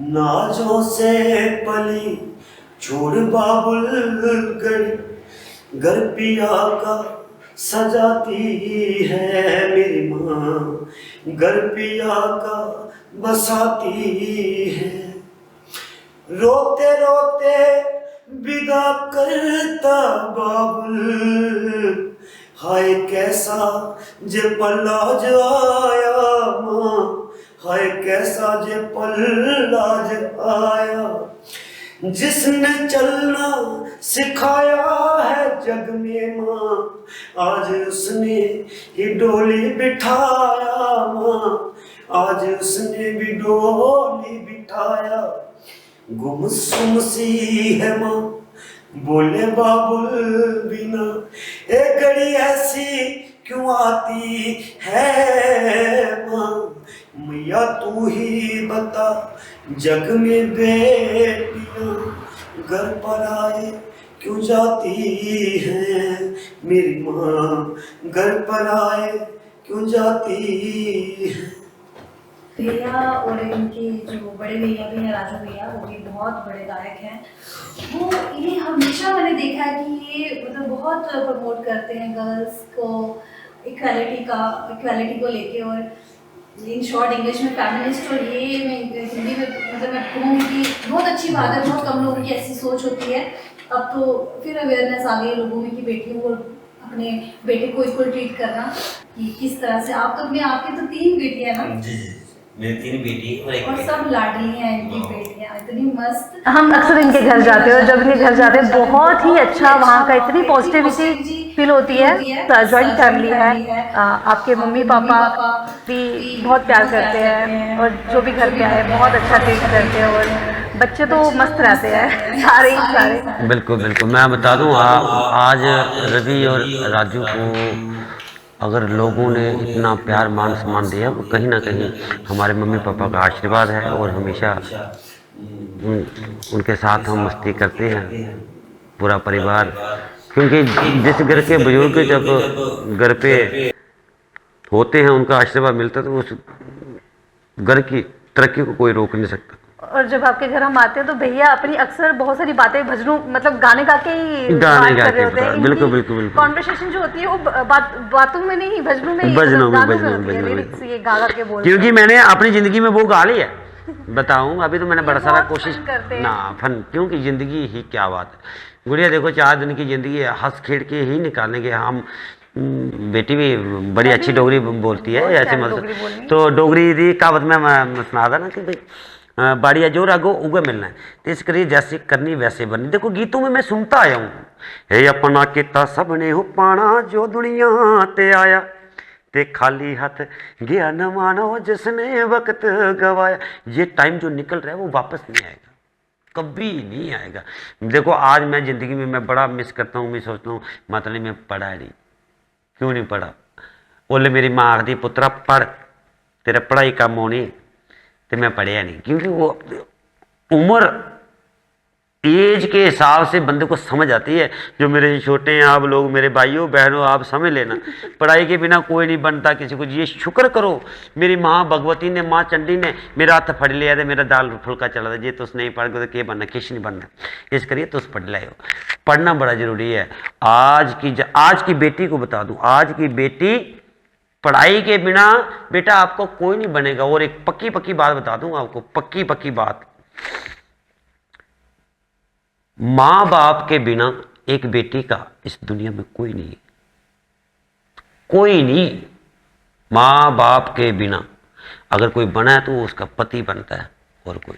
नाजों से पली छोड़ बाबुल गढ़ घर पिया का सजाती है मेरी माँ, घर पिया का बसाती है। रोते रोते विदा करता बाबुल, हाय कैसा जे पल्लाज आया माँ, हाय कैसा जे पल्लाज आया, जिसने चलना सिखाया है जग में माँ, आज उसने ही डोली बिठाया माँ, आज उसने भी डोली बिठाया। गुमसुम सी है माँ बोले बाबुल बिना, एक घड़ी ऐसी क्यों आती है माँ, मैया तू ही बता जग में बेटियां घर पर आए क्यों जाती हैं मेरी माँ, घर पर आए क्यों जाती है। भैया और इनके जो बड़े भैया भी हैं, राजू भैया, वो भी बहुत बड़े गायक हैं। वो ये हमेशा मैंने देखा है कि ये मतलब बहुत प्रमोट करते हैं गर्ल्स को, इक्वालिटी को लेके, और इन शॉर्ट इंग्लिश में फेमिनिस्ट। और ये मैं हिंदी में मतलब मैं कहूँगी कि बहुत अच्छी बात है। बहुत कम लोगों की ऐसी सोच होती है। अब तो फिर अवेयरनेस आ गई है लोगों में कि बेटियों को, अपने बेटे को इक्वल ट्रीट करना, कि किस तरह से। आप तो आपकी तो 3 बेटियां हैं ना? जी, मेरी 3 बेटी और एक और बेटा। सब लाडली हैं इनकी बेटियां, इतनी मस्त। हम अक्सर इनके घर जाते हैं और जब इनके घर जाते हैं बहुत ही अच्छा, वहाँ का इतनी पॉजिटिविटी फील होती है। जॉइंट फैमिली है, आपके मम्मी पापा भी बहुत प्यार करते हैं और जो भी घर पे आए बहुत अच्छा ट्रीट करते हैं, और बच्चे तो मस्त रहते हैं सारे ही सारे। बिल्कुल बिल्कुल, मैं बता दूं आज रवि और राजू को अगर लोगों ने इतना प्यार मान सम्मान दिया, वो कहीं ना कहीं हमारे मम्मी पापा का आशीर्वाद है। और हमेशा उनके साथ हम मस्ती करते हैं पूरा परिवार, क्योंकि जिस घर के बुजुर्ग जब घर पे होते हैं, उनका आशीर्वाद मिलता है, तो उस घर की तरक्की को कोई रोक नहीं सकता। और जब आपके घर हम आते हैं तो भैया अपनी अक्सर बहुत सारी बातें भजनों मतलब गाने गा के ही बात कर रहे होते हैं। बिल्कुल बिल्कुल बिल्कुल। कॉन्वर्सेशन जो होती है वो बातों में नहीं, भजनों में, ये गा गा के बोलते हैं। क्योंकि मैंने अपनी जिंदगी में वो गा लिया बताऊं, अभी तो मैंने बड़ा सारा कोशिश ना फन, क्योंकि जिंदगी ही क्या बात है गुड़िया। देखो 4 दिन की जिंदगी है, हंस खेल के ही निकालेंगे हम। बेटी भी बड़ी अच्छी डोगरी बोलती है, ऐसे मतलब तो डोगरी दी कहावत में सुना था ना कि भाई बाड़िया जो रागो उगे मिलना है, तो इस करिए जैसे करनी वैसे बननी। देखो गीतों में मैं सुनता आया हूँ, हे अपना किता सबने हो पाना जो दुनिया ते आया, ते खाली हाथ गया न मानो जिसने वक्त गवाया। ये टाइम जो निकल रहा है वो वापस नहीं आएगा, कभी नहीं आएगा। देखो आज मैं ज़िंदगी में मैं बड़ा मिस करता हूँ, मैं सोचता हूँ मतलब मैं पढ़ा नहीं, क्यों नहीं पढ़ा। बोले मेरी माँ आखदी पुत्रा पढ़, तेरा पढ़ाई कम होनी, तो मैं पढ़िया नहीं। क्योंकि वो उम्र एज के हिसाब से बंदे को समझ आती है। जो मेरे छोटे हैं आप लोग, मेरे भाइयों बहनों, आप समझ लेना, पढ़ाई के बिना कोई नहीं बनता किसी को। ये शुक्र करो मेरी माँ भगवती ने, माँ चंडी ने मेरा हाथ फड़ लिया था, मेरा दाल फुल्का चला था। जे तुस नहीं पढ़ गए तो क्या बनना, किस नहीं बनना। इस करिए तुस पढ़ लाए हो, पढ़ना बड़ा जरूरी है। आज की बेटी को बता दूं, आज की बेटी पढ़ाई के बिना बेटा आपको कोई नहीं बनेगा। और एक पक्की पक्की बात बता दूं आपको, पक्की पक्की बात, मां बाप के बिना एक बेटी का इस दुनिया में कोई नहीं है, कोई नहीं। मां बाप के बिना अगर कोई बना है तो वो उसका पति बनता है, और कोई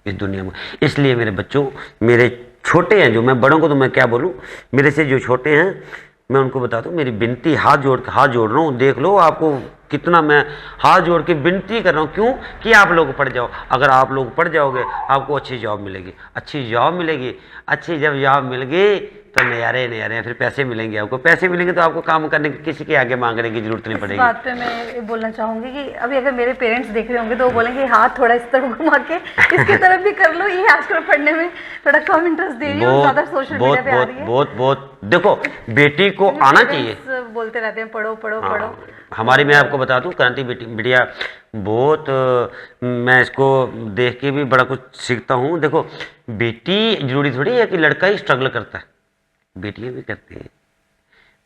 इस दुनिया में। इसलिए मेरे बच्चों, मेरे छोटे हैं जो, मैं बड़ों को तो मैं क्या बोलूं, मेरे से जो छोटे हैं मैं उनको बता दूं, मेरी विनती हाथ जोड़ रहा हूं। देख लो आपको कितना मैं हाथ जोड़ के विनती कर रहा हूं, क्यों कि आप लोग पढ़ जाओ। अगर आप लोग पढ़ जाओगे आपको अच्छी जॉब मिलेगी, अच्छी जॉब मिलेगी, अच्छी जब जॉब मिल गई तो नयारे नयारे, फिर पैसे मिलेंगे आपको, पैसे मिलेंगे तो आपको काम करने की किसी के आगे मांगने की जरूरत नहीं पड़ेगी। इस बात पे मैं बोलना चाहूंगी कि अभी अगर मेरे पेरेंट्स देख रहे होंगे तो वो बोलेंगे हाथ थोड़ा इस तरफ घुमा के इसकी तरफ भी कर लो, ये आजकल पढ़ने में थोड़ा कम इंटरेस्ट दे रही है, ज्यादा सोशल मीडिया पे आ रही है। बहुत देखो, बेटी को आना चाहिए, बोलते रहते हैं पढ़ो पढ़ो पढ़ो। हमारी, मैं आपको बता दूं, क्रांति बिटिया बहुत, मैं इसको देख के भी बड़ा कुछ सीखता हूं। देखो, बेटी जरूरी थोड़ी है कि लड़का ही स्ट्रगल करता है, बेटियां भी करती हैं,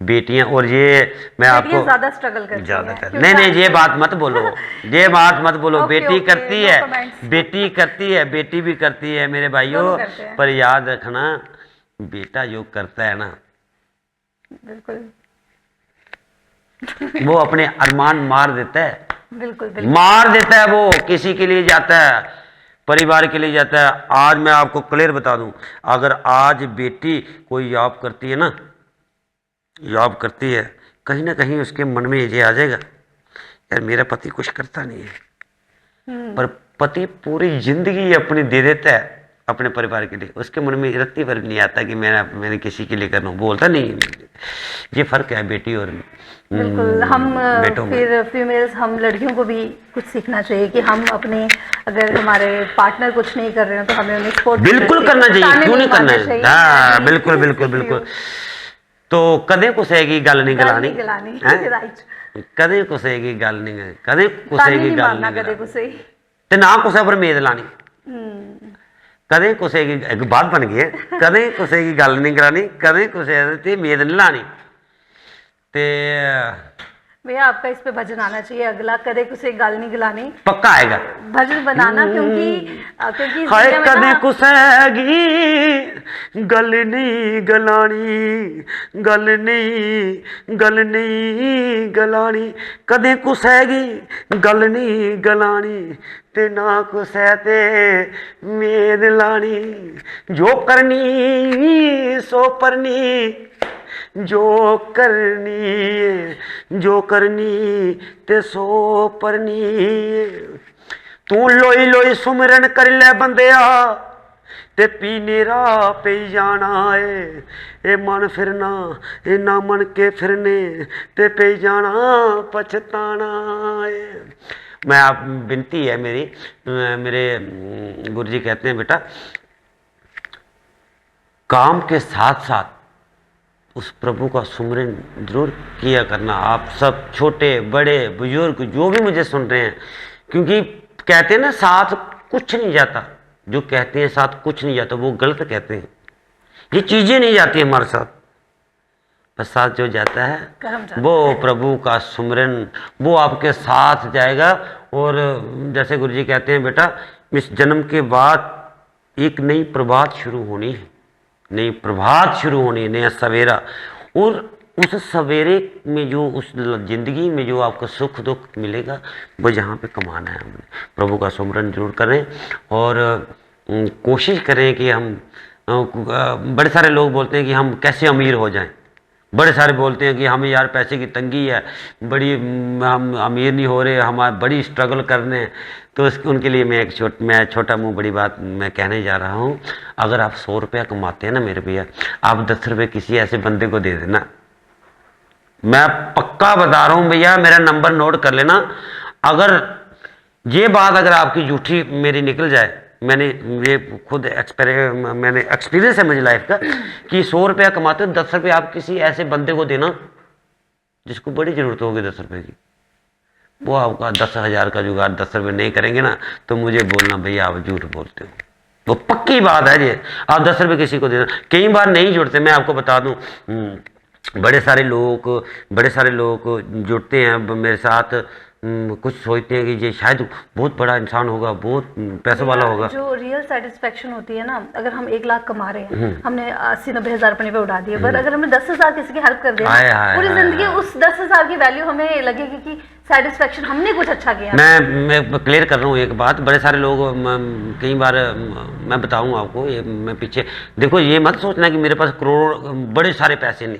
बेटियां। और ये मैं आपको ज्यादा स्ट्रगल करती ज्यादा हैं, कर, नहीं ये बात मत बोलो, ये बात मत बोलो। बेटी करती है, बेटी करती है, बेटी भी करती है मेरे भाइयों, पर याद रखना बेटा जो करता है ना, बिल्कुल वो अपने अरमान मार देता है, बिल्कुल मार देता है। वो किसी के लिए जाता है, परिवार के लिए जाता है। आज मैं आपको क्लियर बता दूं, अगर आज बेटी कोई जॉब करती है ना, जॉब करती है, कहीं ना कहीं उसके मन में ये आ जाएगा, यार मेरा पति कुछ करता नहीं है, पर पति पूरी जिंदगी अपनी दे देता है अपने परिवार के लिए, उसके मन में रत्ती भर नहीं आता कि मैंने किसी के लिए करना, बोलता नहीं। ये फर्क है बेटी और बिल्कुल। हम बेटों में। फिर फीमेल्स, हम लड़कियों को भी कुछ सीखना चाहिए कि हम अपने, अगर हमारे पार्टनर कुछ नहीं कर रहे हो तो हमें उन्हें सपोर्ट बिल्कुल करना चाहिए, क्यों नहीं करना है। हाँ बिल्कुल बिल्कुल बिल्कुल। तो कदे कुसेगी गल नहीं गलानी, कदे कुसेगी गल नहीं, कदे कुसेगी गल नहीं, ते ना कुसे पर मेद लानी, कदे कुसे की एक बात बन गई है, कदे कुसे की गल नहीं करानी, कदे कुसे ते मेद नहीं लानी। ते भैया आपका इस पे भजन आना चाहिए अगला, कदे कुसे गल नहीं गलानी, पक्का आएगा भजन बनाना, क्योंकि हाय कदे कुसेगी गल नहीं गलानी, गल नहीं गलानी, कदे कुसेगी गल नहीं गलानी, ते ना कुसै ते मेद लानी, जो करनी सो परनी, जो करनी ते सो परनी। तू लोई लोई सुमरन कर ले बंदिया, ते पी नेरा पे जाना है, ए मन फिरना ए ना मन के फिरने, ते पे जाना पछताना है। मैं आप विनती है मेरी, मेरे गुरु जी कहते हैं बेटा, काम के साथ साथ उस प्रभु का सुमरन जरूर किया करना। आप सब छोटे बड़े बुजुर्ग जो भी मुझे सुन रहे हैं, क्योंकि कहते हैं ना साथ कुछ नहीं जाता, जो कहते हैं साथ कुछ नहीं जाता वो गलत कहते हैं, ये चीजें नहीं जाती हमारे साथ, पर साथ जो जाता है वो प्रभु का सुमरन, वो आपके साथ जाएगा। और जैसे गुरु जी कहते हैं बेटा, इस जन्म के बाद एक नई प्रभात शुरू होनी है, नई प्रभात शुरू होनी है, नया सवेरा। और उस सवेरे में जो, उस जिंदगी में जो आपको सुख दुख मिलेगा, वो यहाँ पे कमाना है हमने। प्रभु का सुमरन जरूर करें और कोशिश करें कि हम, बड़े सारे लोग बोलते हैं कि हम कैसे अमीर हो जाएं, बड़े सारे बोलते हैं कि हमें यार पैसे की तंगी है, बड़ी हम अमीर नहीं हो रहे, हमारे बड़ी स्ट्रगल करने। तो उनके लिए मैं छोटा मुंह बड़ी बात मैं कहने जा रहा हूँ। अगर आप 100 रुपया कमाते हैं ना मेरे भैया, आप 10 रुपये किसी ऐसे बंदे को दे देना, मैं पक्का बता रहा हूँ भैया, मेरा नंबर नोट कर लेना। अगर ये बात अगर आपकी झूठी मेरी निकल जाए, मैंने ये खुद मैंने एक्सपीरियंस है मुझे लाइफ का, कि 100 रुपया कमाते हो, 10 रुपये आप किसी ऐसे बंदे को देना जिसको बड़ी जरूरत होगी 10 रुपये की, वो आपका 10,000 का जुगाड़ 10 रुपये नहीं करेंगे ना, तो मुझे बोलना भैया आप झूठ बोलते हो, वो पक्की बात है। ये आप 10 रुपये किसी को देना, कई बार नहीं जुड़ते। मैं आपको बता दूं, बड़े सारे लोग जुड़ते हैं मेरे साथ। कुछ सोचते हैं कि ये शायद बहुत बड़ा इंसान होगा, बहुत पैसों वाला होगा। जो रियल सेटिस्फेक्शन होती है ना, अगर हम 1 लाख कमा रहे हैं, हमने 80-90 हज़ार अपने पे उड़ा दिए, पर अगर हमने 10,000 किसी की हेल्प कर दिया हाय, ना, हाय, पूरी हाय, जिंदगी हाय। उस 10,000 की वैल्यू हमें लगेगी कि सेटिस्फेक्शन, हमने कुछ अच्छा किया। मैं क्लियर कर रहा हूँ एक बात। बड़े सारे लोग कई बार मैं बताऊँ आपको, ये मैं पीछे देखो, ये मत सोचना कि मेरे पास करोड़ बड़े सारे पैसे नहीं।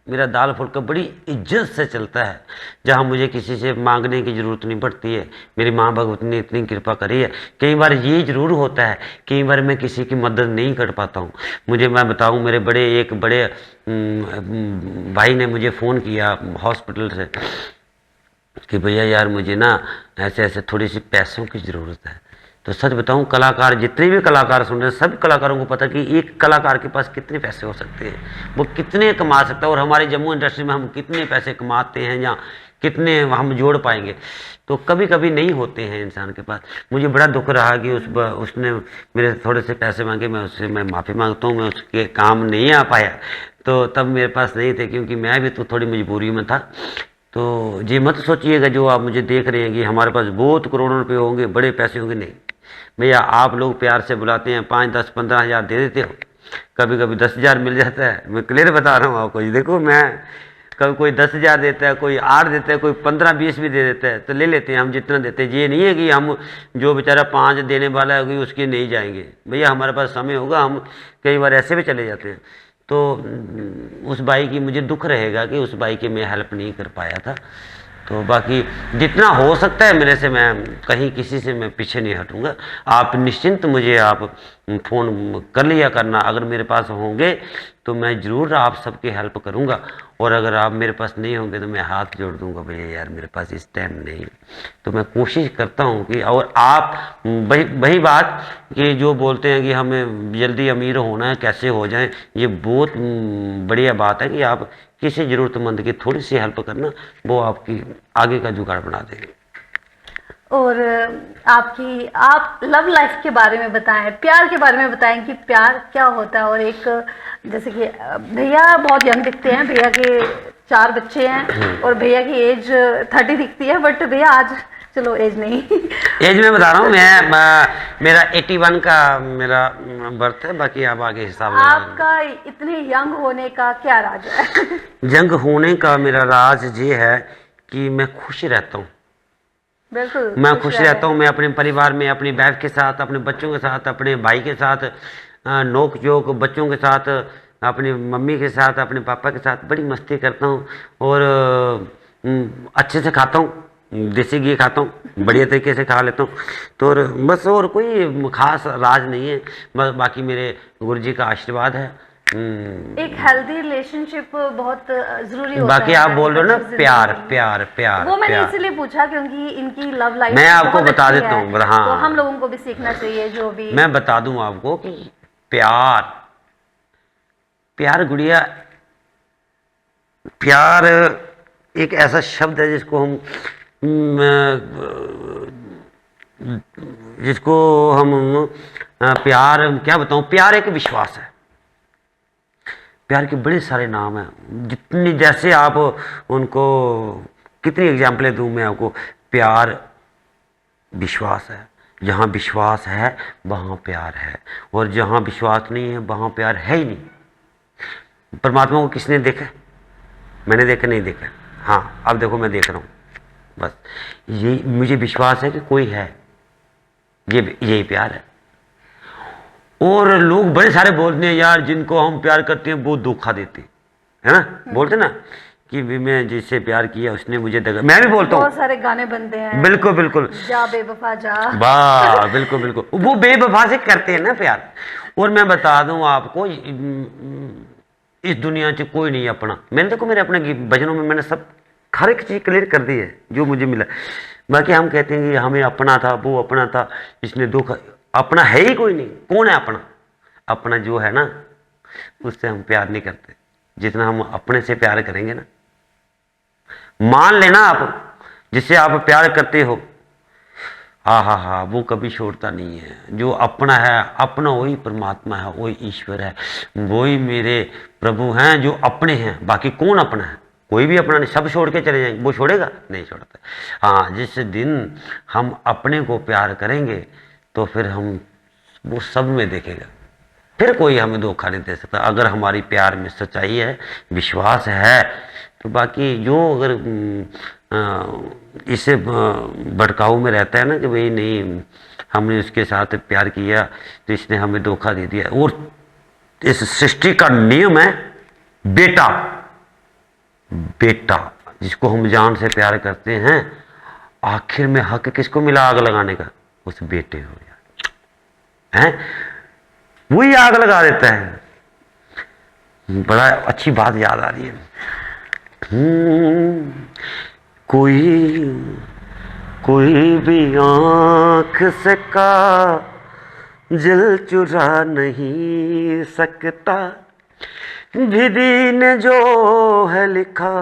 मेरा दाल फुल्का बड़ी इज्जत से चलता है, जहाँ मुझे किसी से मांगने की ज़रूरत नहीं पड़ती है। मेरी माँ भगवती ने इतनी कृपा करी है। कई बार ये ज़रूर होता है, कई बार मैं किसी की मदद नहीं कर पाता हूँ। मैं बताऊँ, मेरे एक बड़े भाई ने मुझे फ़ोन किया हॉस्पिटल से कि भैया यार मुझे ना ऐसे ऐसे थोड़ी सी पैसों की ज़रूरत है। तो सच बताऊं, कलाकार, जितने भी कलाकार सुन रहे हैं, सब कलाकारों को पता है कि एक कलाकार के पास कितने पैसे हो सकते हैं, वो कितने कमा सकता है, और हमारे जम्मू इंडस्ट्री में हम कितने पैसे कमाते हैं या कितने हम जोड़ पाएंगे। तो कभी कभी नहीं होते हैं इंसान के पास। मुझे बड़ा दुख रहा कि उसने मेरे थोड़े से पैसे मांगे, मैं माफ़ी मांगता हूँ, मैं उसके काम नहीं आ पाया। तो तब मेरे पास नहीं थे, क्योंकि मैं भी तो थोड़ी मजबूरी में था। तो ये मत सोचिएगा जो आप मुझे देख रहे हैं कि हमारे पास बहुत करोड़ों रुपए होंगे, बड़े पैसे होंगे, नहीं भैया। आप लोग प्यार से बुलाते हैं, 5, 10, 15 हज़ार दे देते हो, कभी कभी 10,000 मिल जाता है। मैं क्लियर बता रहा हूँ आपको। देखो, मैं कभी कोई 10,000 देता है, कोई 8 देता है, कोई 15-20 भी दे देता है, तो ले लेते हैं हम जितना देते हैं। ये नहीं है कि हम जो बेचारा 5 देने वाला है उसके नहीं जाएंगे। भैया हमारे पास समय होगा, हम कई बार ऐसे भी चले जाते हैं। तो उस भाई की मुझे दुख रहेगा कि उस भाई की मैं हेल्प नहीं कर पाया था। तो बाकी जितना हो सकता है मेरे से, मैं कहीं किसी से मैं पीछे नहीं हटूंगा। आप निश्चिंत मुझे आप फ़ोन कर लिया करना, अगर मेरे पास होंगे तो मैं ज़रूर आप सबकी हेल्प करूंगा, और अगर आप मेरे पास नहीं होंगे तो मैं हाथ जोड़ दूंगा, भैया यार मेरे पास इस टाइम नहीं। तो मैं कोशिश करता हूं कि, और आप वही बात कि जो बोलते हैं कि हमें जल्दी अमीर होना है, कैसे हो जाएं, ये बहुत बढ़िया बात है कि आप किसी ज़रूरतमंद की थोड़ी सी हेल्प करना, वो आपकी आगे का जुगाड़ बना देंगे। और आप लव लाइफ के बारे में बताएं, प्यार के बारे में बताएं कि प्यार क्या होता है। और एक, जैसे कि भैया बहुत यंग दिखते हैं, भैया के 4 बच्चे हैं और भैया की एज 30 दिखती है, बट भैया आज चलो एज नहीं एज में बता रहा हूँ मैं, मेरा 81 का मेरा बर्थ है, बाकी आप आगे हिसाब लगा। आपका इतने यंग होने का क्या राज है? यंग होने का मेरा राज ये है कि मैं खुश रहता हूँ। बिल्कुल, मैं खुश रहता हूँ। मैं अपने परिवार में, अपनी वाइफ के साथ, अपने बच्चों के साथ, अपने भाई के साथ, नोक जोक बच्चों के साथ, अपनी मम्मी के साथ, अपने पापा के साथ बड़ी मस्ती करता हूँ, और अच्छे से खाता हूँ, देसी घी खाता हूँ, बढ़िया तरीके से खा लेता हूँ। तो बस, और कोई खास राज नहीं है, बस बाकी मेरे गुरु जी का आशीर्वाद है। एक हेल्दी रिलेशनशिप बहुत जरूरी होता बाकी है। आप बोल रहे हो ना, प्यार प्यार प्यार, वो मैंने इसलिए पूछा क्योंकि इनकी लव लाइफ मैं आपको बता देता हूँ। हाँ, तो हम लोगों को भी सीखना चाहिए। जो भी मैं बता दूं आपको कि प्यार, प्यार गुड़िया, प्यार एक ऐसा शब्द है जिसको हम प्यार क्या बताऊं। प्यार एक विश्वास है। प्यार के बड़े सारे नाम हैं, जितनी जैसे आप उनको कितनी एग्जाम्पलें दूं मैं आपको। प्यार विश्वास है, जहाँ विश्वास है वहाँ प्यार है, और जहाँ विश्वास नहीं है वहाँ प्यार है ही नहीं। परमात्मा को किसने देखा? मैंने देखा नहीं देखा। हाँ, अब देखो मैं देख रहा हूँ। बस ये मुझे विश्वास है कि कोई है, यही प्यार है। और लोग बड़े सारे बोलते हैं यार, जिनको हम प्यार करते हैं वो धोखा देते है ना, बोलते ना कि मैं जिससे प्यार किया उसने मुझे दगा। मैं भी बोलता हूँ, बहुत सारे गाने बनते हैं। बिल्कुल बिल्कुल, जा बेवफा जा, वाह, बिल्कुल बिल्कुल, वो बेवफा से करते हैं ना प्यार। और मैं बता दूं आपको, इस दुनिया से कोई नहीं अपना। मैंने देखो, मेरे अपने भजनों में मैंने सब हर एक चीज क्लियर कर दी है जो मुझे मिला। बाकी हम कहते हैं कि हमें अपना था, वो अपना था, इसने दुख, अपना है ही कोई नहीं। कौन है अपना? अपना जो है ना, उससे हम प्यार नहीं करते। जितना हम अपने से प्यार करेंगे ना, मान लेना आप जिससे आप प्यार करते हो, हा वो कभी छोड़ता नहीं है। जो अपना है, अपना वही परमात्मा है, वही ईश्वर है, वही मेरे प्रभु हैं जो अपने हैं। बाकी कौन अपना है? कोई भी अपना नहीं। सब छोड़ के चले जाएंगे, वो छोड़ेगा? नहीं छोड़ता। हाँ, जिस दिन हम अपने को प्यार करेंगे तो फिर हम वो सब में देखेगा, फिर कोई हमें धोखा नहीं दे सकता। अगर हमारी प्यार में सच्चाई है, विश्वास है, तो बाकी जो अगर इससे भड़काऊ में रहता है ना कि भाई नहीं, हमने उसके साथ प्यार किया तो इसने हमें धोखा दे दिया। और इस सृष्टि का नियम है बेटा, बेटा जिसको हम जान से प्यार करते हैं, आखिर में हक किसको मिला आग लगाने का? उस बेटे हो यार, हैं? वही आग लगा देता है। बड़ा अच्छी बात याद आ रही है। कोई भी आंख से का जल चुरा नहीं सकता, विधि ने जो है लिखा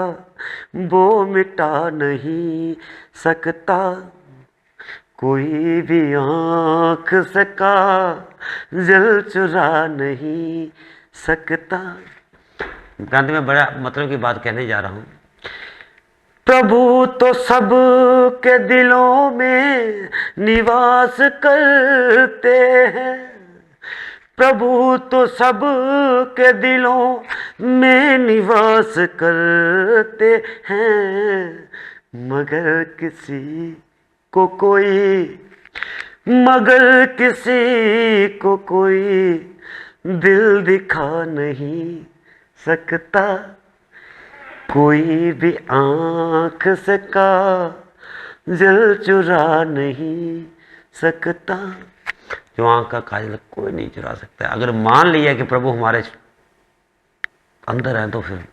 वो मिटा नहीं सकता। कोई भी आंख से का जल चुरा नहीं सकता। गांधी में बड़ा मतलब की बात कहने जा रहा हूं। प्रभु तो सब के दिलों में निवास करते हैं, प्रभु तो सब के दिलों में निवास करते हैं, मगर किसी को कोई दिल दिखा नहीं सकता। कोई भी आंख से का जल चुरा नहीं सकता। जो आंख का काजल कोई नहीं चुरा सकता। अगर मान लिया कि प्रभु हमारे अंदर है तो फिर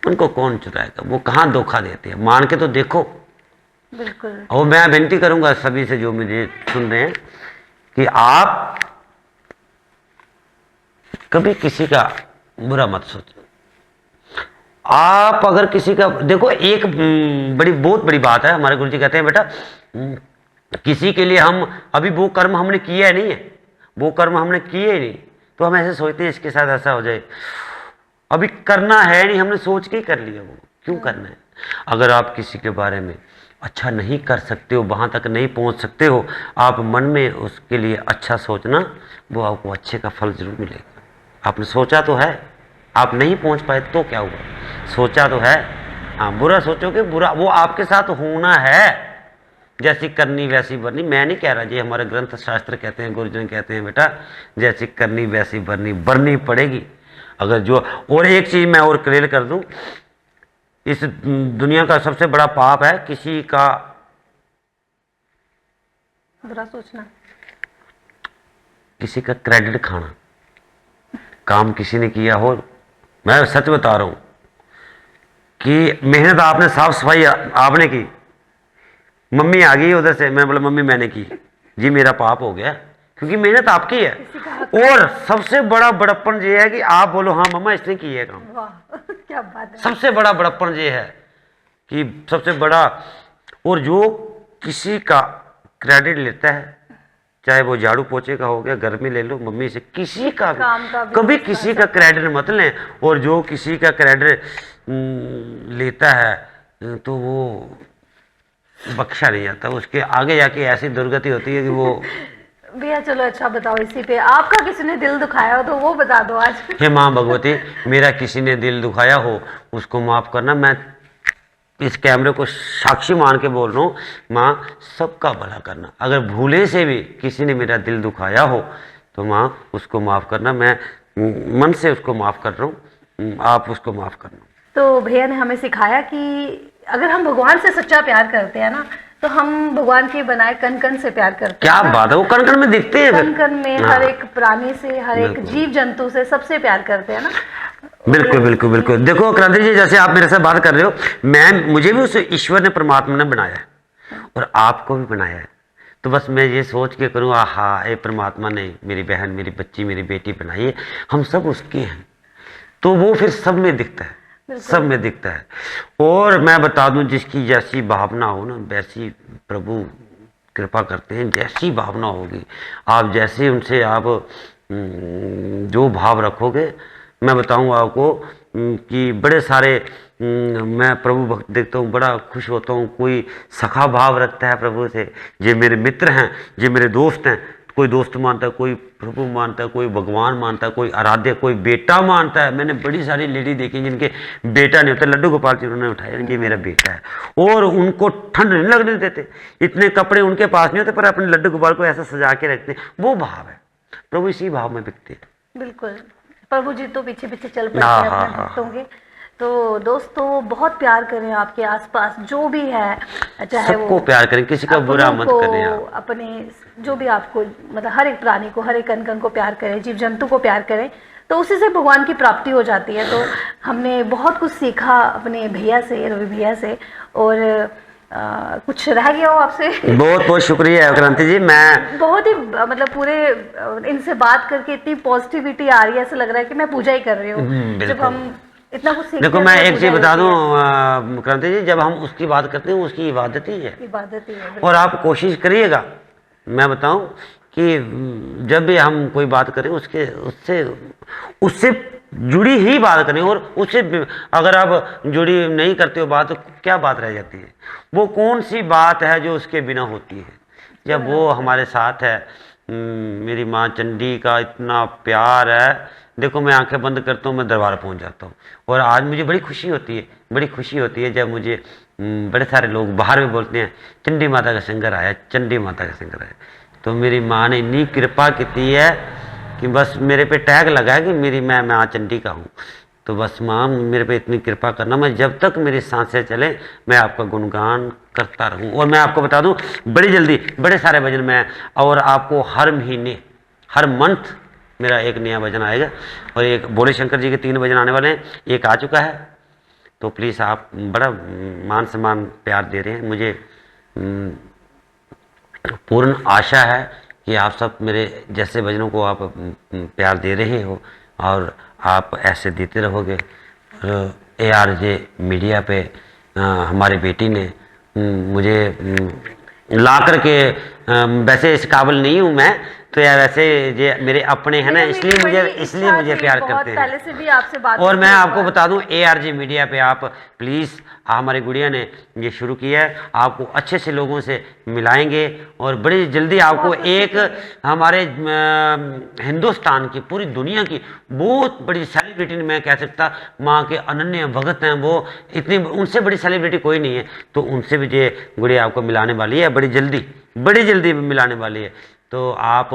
उनको कौन चुराएगा? वो कहाँ धोखा देते हैं? मान के तो देखो। बिल्कुल। और मैं विनती करूंगा सभी से जो मुझे सुन रहे हैं कि आप कभी किसी का बुरा मत सोचो। आप अगर किसी का देखो, एक बहुत बड़ी बात है। हमारे गुरु जी कहते हैं बेटा, किसी के लिए हम अभी वो कर्म हमने किया नहीं है, वो कर्म हमने किए ही नहीं, तो हम ऐसे सोचते हैं इसके साथ ऐसा हो जाए। अभी करना है नहीं, हमने सोच के ही कर लिया। वो क्यों करना है? अगर आप किसी के बारे में अच्छा नहीं कर सकते हो, वहां तक नहीं पहुंच सकते हो, आप मन में उसके लिए अच्छा सोचना, वो आपको अच्छे का फल जरूर मिलेगा। आपने सोचा तो है, आप नहीं पहुंच पाए तो क्या हुआ? सोचा तो है। हाँ, बुरा सोचोगे, बुरा वो आपके साथ होना है। जैसी करनी वैसी भरनी। मैं नहीं कह रहा जी, हमारे ग्रंथ शास्त्र कहते हैं, गुरुजन कहते हैं बेटा जैसी करनी वैसी भरनी पड़ेगी। अगर जो, और एक चीज मैं और क्लियर कर दूं, इस दुनिया का सबसे बड़ा पाप है किसी का बुरा सोचना, किसी का क्रेडिट खाना। काम किसी ने किया हो, मैं सच बता रहा हूं कि मेहनत आपने, साफ सफाई आपने की, मम्मी आ गई उधर से, मैं बोला मम्मी मैंने की जी, मेरा पाप हो गया क्योंकि मेहनत आपकी है। और सबसे बड़ा बड़प्पन ये है कि आप बोलो हाँ मम्मा इसने की है काम। वाह क्या बात है। सबसे बड़ा बड़प्पन ये है कि सबसे बड़ा। और जो किसी का क्रेडिट लेता है, चाहे वो झाड़ू पोछे का हो गया, घर में ले लो मम्मी से, किसी का कभी किसी का क्रेडिट मत लें। और जो किसी का क्रेडिट लेता है तो वो बख्शा नहीं जाता, उसके आगे जाके ऐसी दुर्गति होती है कि वो। भैया चलो अच्छा बताओ, इसी पे आपका किसी ने दिल दुखाया हो तो वो बता दो आज। हे माँ भगवती, मेरा किसी ने दिल दुखाया हो उसको माफ करना। मैं इस कैमरे को साक्षी मान के बोल रहा हूँ, माँ सबका भला करना। अगर भूले से भी किसी ने मेरा दिल दुखाया हो तो माँ उसको माफ़ करना। मैं मन से उसको माफ़ कर रहा हूँ, आप उसको माफ़ करना। तो भैया ने हमें सिखाया कि अगर हम भगवान से सच्चा प्यार करते हैं ना, तो हम भगवान के बनाए कण कण से प्यार करते क्या हैं। क्या बात है, वो कण कण में दिखते हैं, कण कण में हर एक प्राणी से, हर एक जीव जंतु से, सबसे प्यार करते हैं ना। बिल्कुल बिल्कुल बिल्कुल। देखो क्रांति जी, जैसे आप मेरे से बात कर रहे हो, मुझे भी उस ईश्वर ने, परमात्मा ने बनाया है और आपको भी बनाया है। तो बस मैं ये सोच के करूँ, आहा ये परमात्मा ने मेरी बहन, मेरी बच्ची, मेरी बेटी बनाई है, हम सब उसके हैं, तो वो फिर सब में दिखता है, सब में दिखता है। और मैं बता दूं, जिसकी जैसी भावना हो ना, वैसी प्रभु कृपा करते हैं। जैसी भावना होगी, आप जैसे उनसे आप जो भाव रखोगे, मैं बताऊँ आपको कि बड़े सारे मैं प्रभु भक्त देखता हूँ, बड़ा खुश होता हूँ। कोई सखा भाव रखता है प्रभु से, ये मेरे मित्र हैं, ये मेरे दोस्त हैं। कोई दोस्त मानता है, कोई प्रभु मानता है, कोई भगवान मानता है, कोई आराध्य, कोई बेटा मानता है। मैंने बड़ी सारी लेडी देखी जिनके बेटा नहीं होता। लड्डू गोपाल जी उन्होंने उठाया, ये मेरा बेटा है, और उनको ठंड नहीं लगने देते। इतने कपड़े उनके पास नहीं होते, पर अपने लड्डू गोपाल को ऐसा सजा के रखते हैं। वो भाव है, प्रभु इसी भाव में बिकते हैं। बिल्कुल, प्रभु जी तो पीछे पीछे चल पड़ते हैं अपने भक्तों के। तो दोस्तों, बहुत प्यार करें आपके आसपास जो भी है, चाहे सबको प्यार करें, किसी का बुरा मत करें आप। अपने जो भी आपको मतलब हर एक प्राणी को, हर एक कण को प्यार करें, जीव जंतु को प्यार करें, तो उसी से भगवान की प्राप्ति हो जाती है। तो हमने बहुत कुछ सीखा अपने भैया से, रवि भैया से। और कुछ रह गया हो आपसे? बहुत बहुत शुक्रिया क्रांति जी। मैं बहुत ही मतलब पूरे इनसे बात करके इतनी पॉजिटिविटी आ रही है, ऐसा लग रहा है कि मैं पूजा ही कर रही हूँ। जब हम इतना कुछ सीखते हैं। देखो, मैं एक चीज बता दूं क्रांति जी, जब हम उसकी बात करते हैं, उसकी इबादत ही है। इबादत ही है। और आप कोशिश करिएगा, मैं बताऊं कि जब भी हम कोई बात करें, उससे जुड़ी ही बात करें। और उससे अगर आप जुड़ी नहीं करते हो बात, तो क्या बात रह जाती है? वो कौन सी बात है जो उसके बिना होती है? जब वो हमारे साथ है। मेरी माँ चंडी का इतना प्यार है। देखो, मैं आंखें बंद करता हूँ, मैं दरबार पहुँच जाता हूँ। और आज मुझे बड़ी खुशी होती है, बड़ी खुशी होती है जब मुझे बड़े सारे लोग बाहर में बोलते हैं, चंडी माता का सिंगर आया, चंडी माता का सिंगर आया। तो मेरी माँ ने इतनी कृपा की है कि बस मेरे पे टैग लगा है कि मेरी मैं माँ चंडी का हूँ। तो बस माँ, मेरे पे इतनी कृपा करना, मैं जब तक मेरी सांसें चले मैं आपका गुणगान करता रहूँ। और मैं आपको बता दूँ, बड़ी जल्दी बड़े सारे भजन में, और आपको हर महीने, हर मंथ मेरा एक नया भजन आएगा। और एक भोले शंकर जी के 3 भजन आने वाले हैं, एक आ चुका है। तो प्लीज़ आप बड़ा मान सम्मान प्यार दे रहे हैं मुझे। पूर्ण आशा है कि आप सब मेरे जैसे भजनों को आप प्यार दे रहे हो, और आप ऐसे देते रहोगे। ARJ मीडिया पे हमारी बेटी ने मुझे ला करके, वैसे इस काबिल नहीं हूँ मैं तो यार, वैसे ये मेरे अपने हैं ना, इसलिए मुझे प्यार करते हैं। पहले से भी आपसे बात। और मैं आपको बता दूं, ARJ मीडिया पे आप प्लीज़, हमारी गुड़िया ने ये शुरू किया है, आपको अच्छे से लोगों से मिलाएंगे। और बड़ी जल्दी आपको एक हमारे हिंदुस्तान की, पूरी दुनिया की बहुत बड़ी सेलिब्रिटी, मैं कह सकता माँ के अनन्य भगत हैं वो, इतनी उनसे बड़ी सेलिब्रिटी कोई नहीं है। तो उनसे भी ये गुड़िया आपको मिलाने वाली है, बड़ी जल्दी मिलाने वाली है। तो आप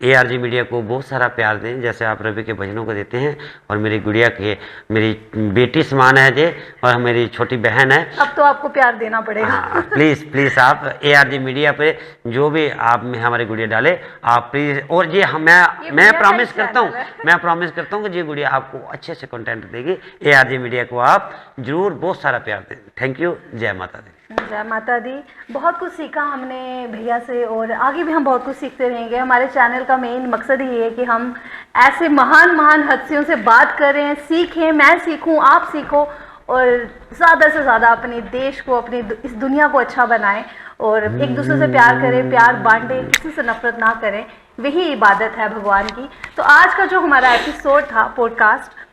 ARJ मीडिया को बहुत सारा प्यार दें, जैसे आप रवि के भजनों को देते हैं। और मेरी गुड़िया के, मेरी बेटी समान है जे, और मेरी छोटी बहन है। अब तो आपको प्यार देना पड़ेगा। प्लीज़ आप ARJ मीडिया पे जो भी आप हमारी गुड़िया डाले, आप प्लीज़। और ये मैं प्रॉमिस करता हूँ कि ये गुड़िया आपको अच्छे से कंटेंट देगी। ARJ मीडिया को आप जरूर बहुत सारा प्यार दें। Thank you. जय माता दी। जय माता दी। बहुत कुछ सीखा हमने भैया से, और आगे भी हम बहुत कुछ सीखते रहेंगे। हमारे चैनल का मेन मकसद ही है कि हम ऐसे महान हस्तियों से बात करें, सीखें, मैं सीखूं, आप सीखो, और ज़्यादा से ज़्यादा अपने देश को, अपनी इस दुनिया को अच्छा बनाएं, और एक दूसरे से प्यार करें, प्यार बांटें, किसी से नफरत ना करें। वही इबादत है भगवान की। तो आज का जो हमारा एपिसोड था पॉडकास्ट,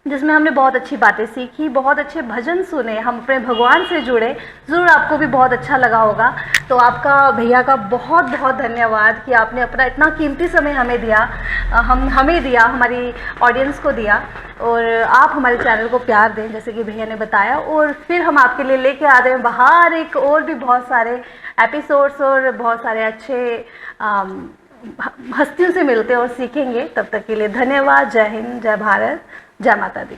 जिसमें हमने बहुत अच्छी बातें सीखी, बहुत अच्छे भजन सुने, हम अपने भगवान से जुड़े, ज़रूर आपको भी बहुत अच्छा लगा होगा। तो आपका, भैया का बहुत बहुत धन्यवाद कि आपने अपना इतना कीमती समय हमें दिया, हमें दिया, हमारी ऑडियंस को दिया। और आप हमारे चैनल को प्यार दें, जैसे कि भैया ने बताया। और फिर हम आपके लिए लेके आ रहे हैं बाहर एक और भी बहुत सारे एपिसोड्स, और बहुत सारे अच्छे हस्तियों से मिलते और सीखेंगे। तब तक के लिए धन्यवाद। जय हिंद, जय भारत, जय माता दी।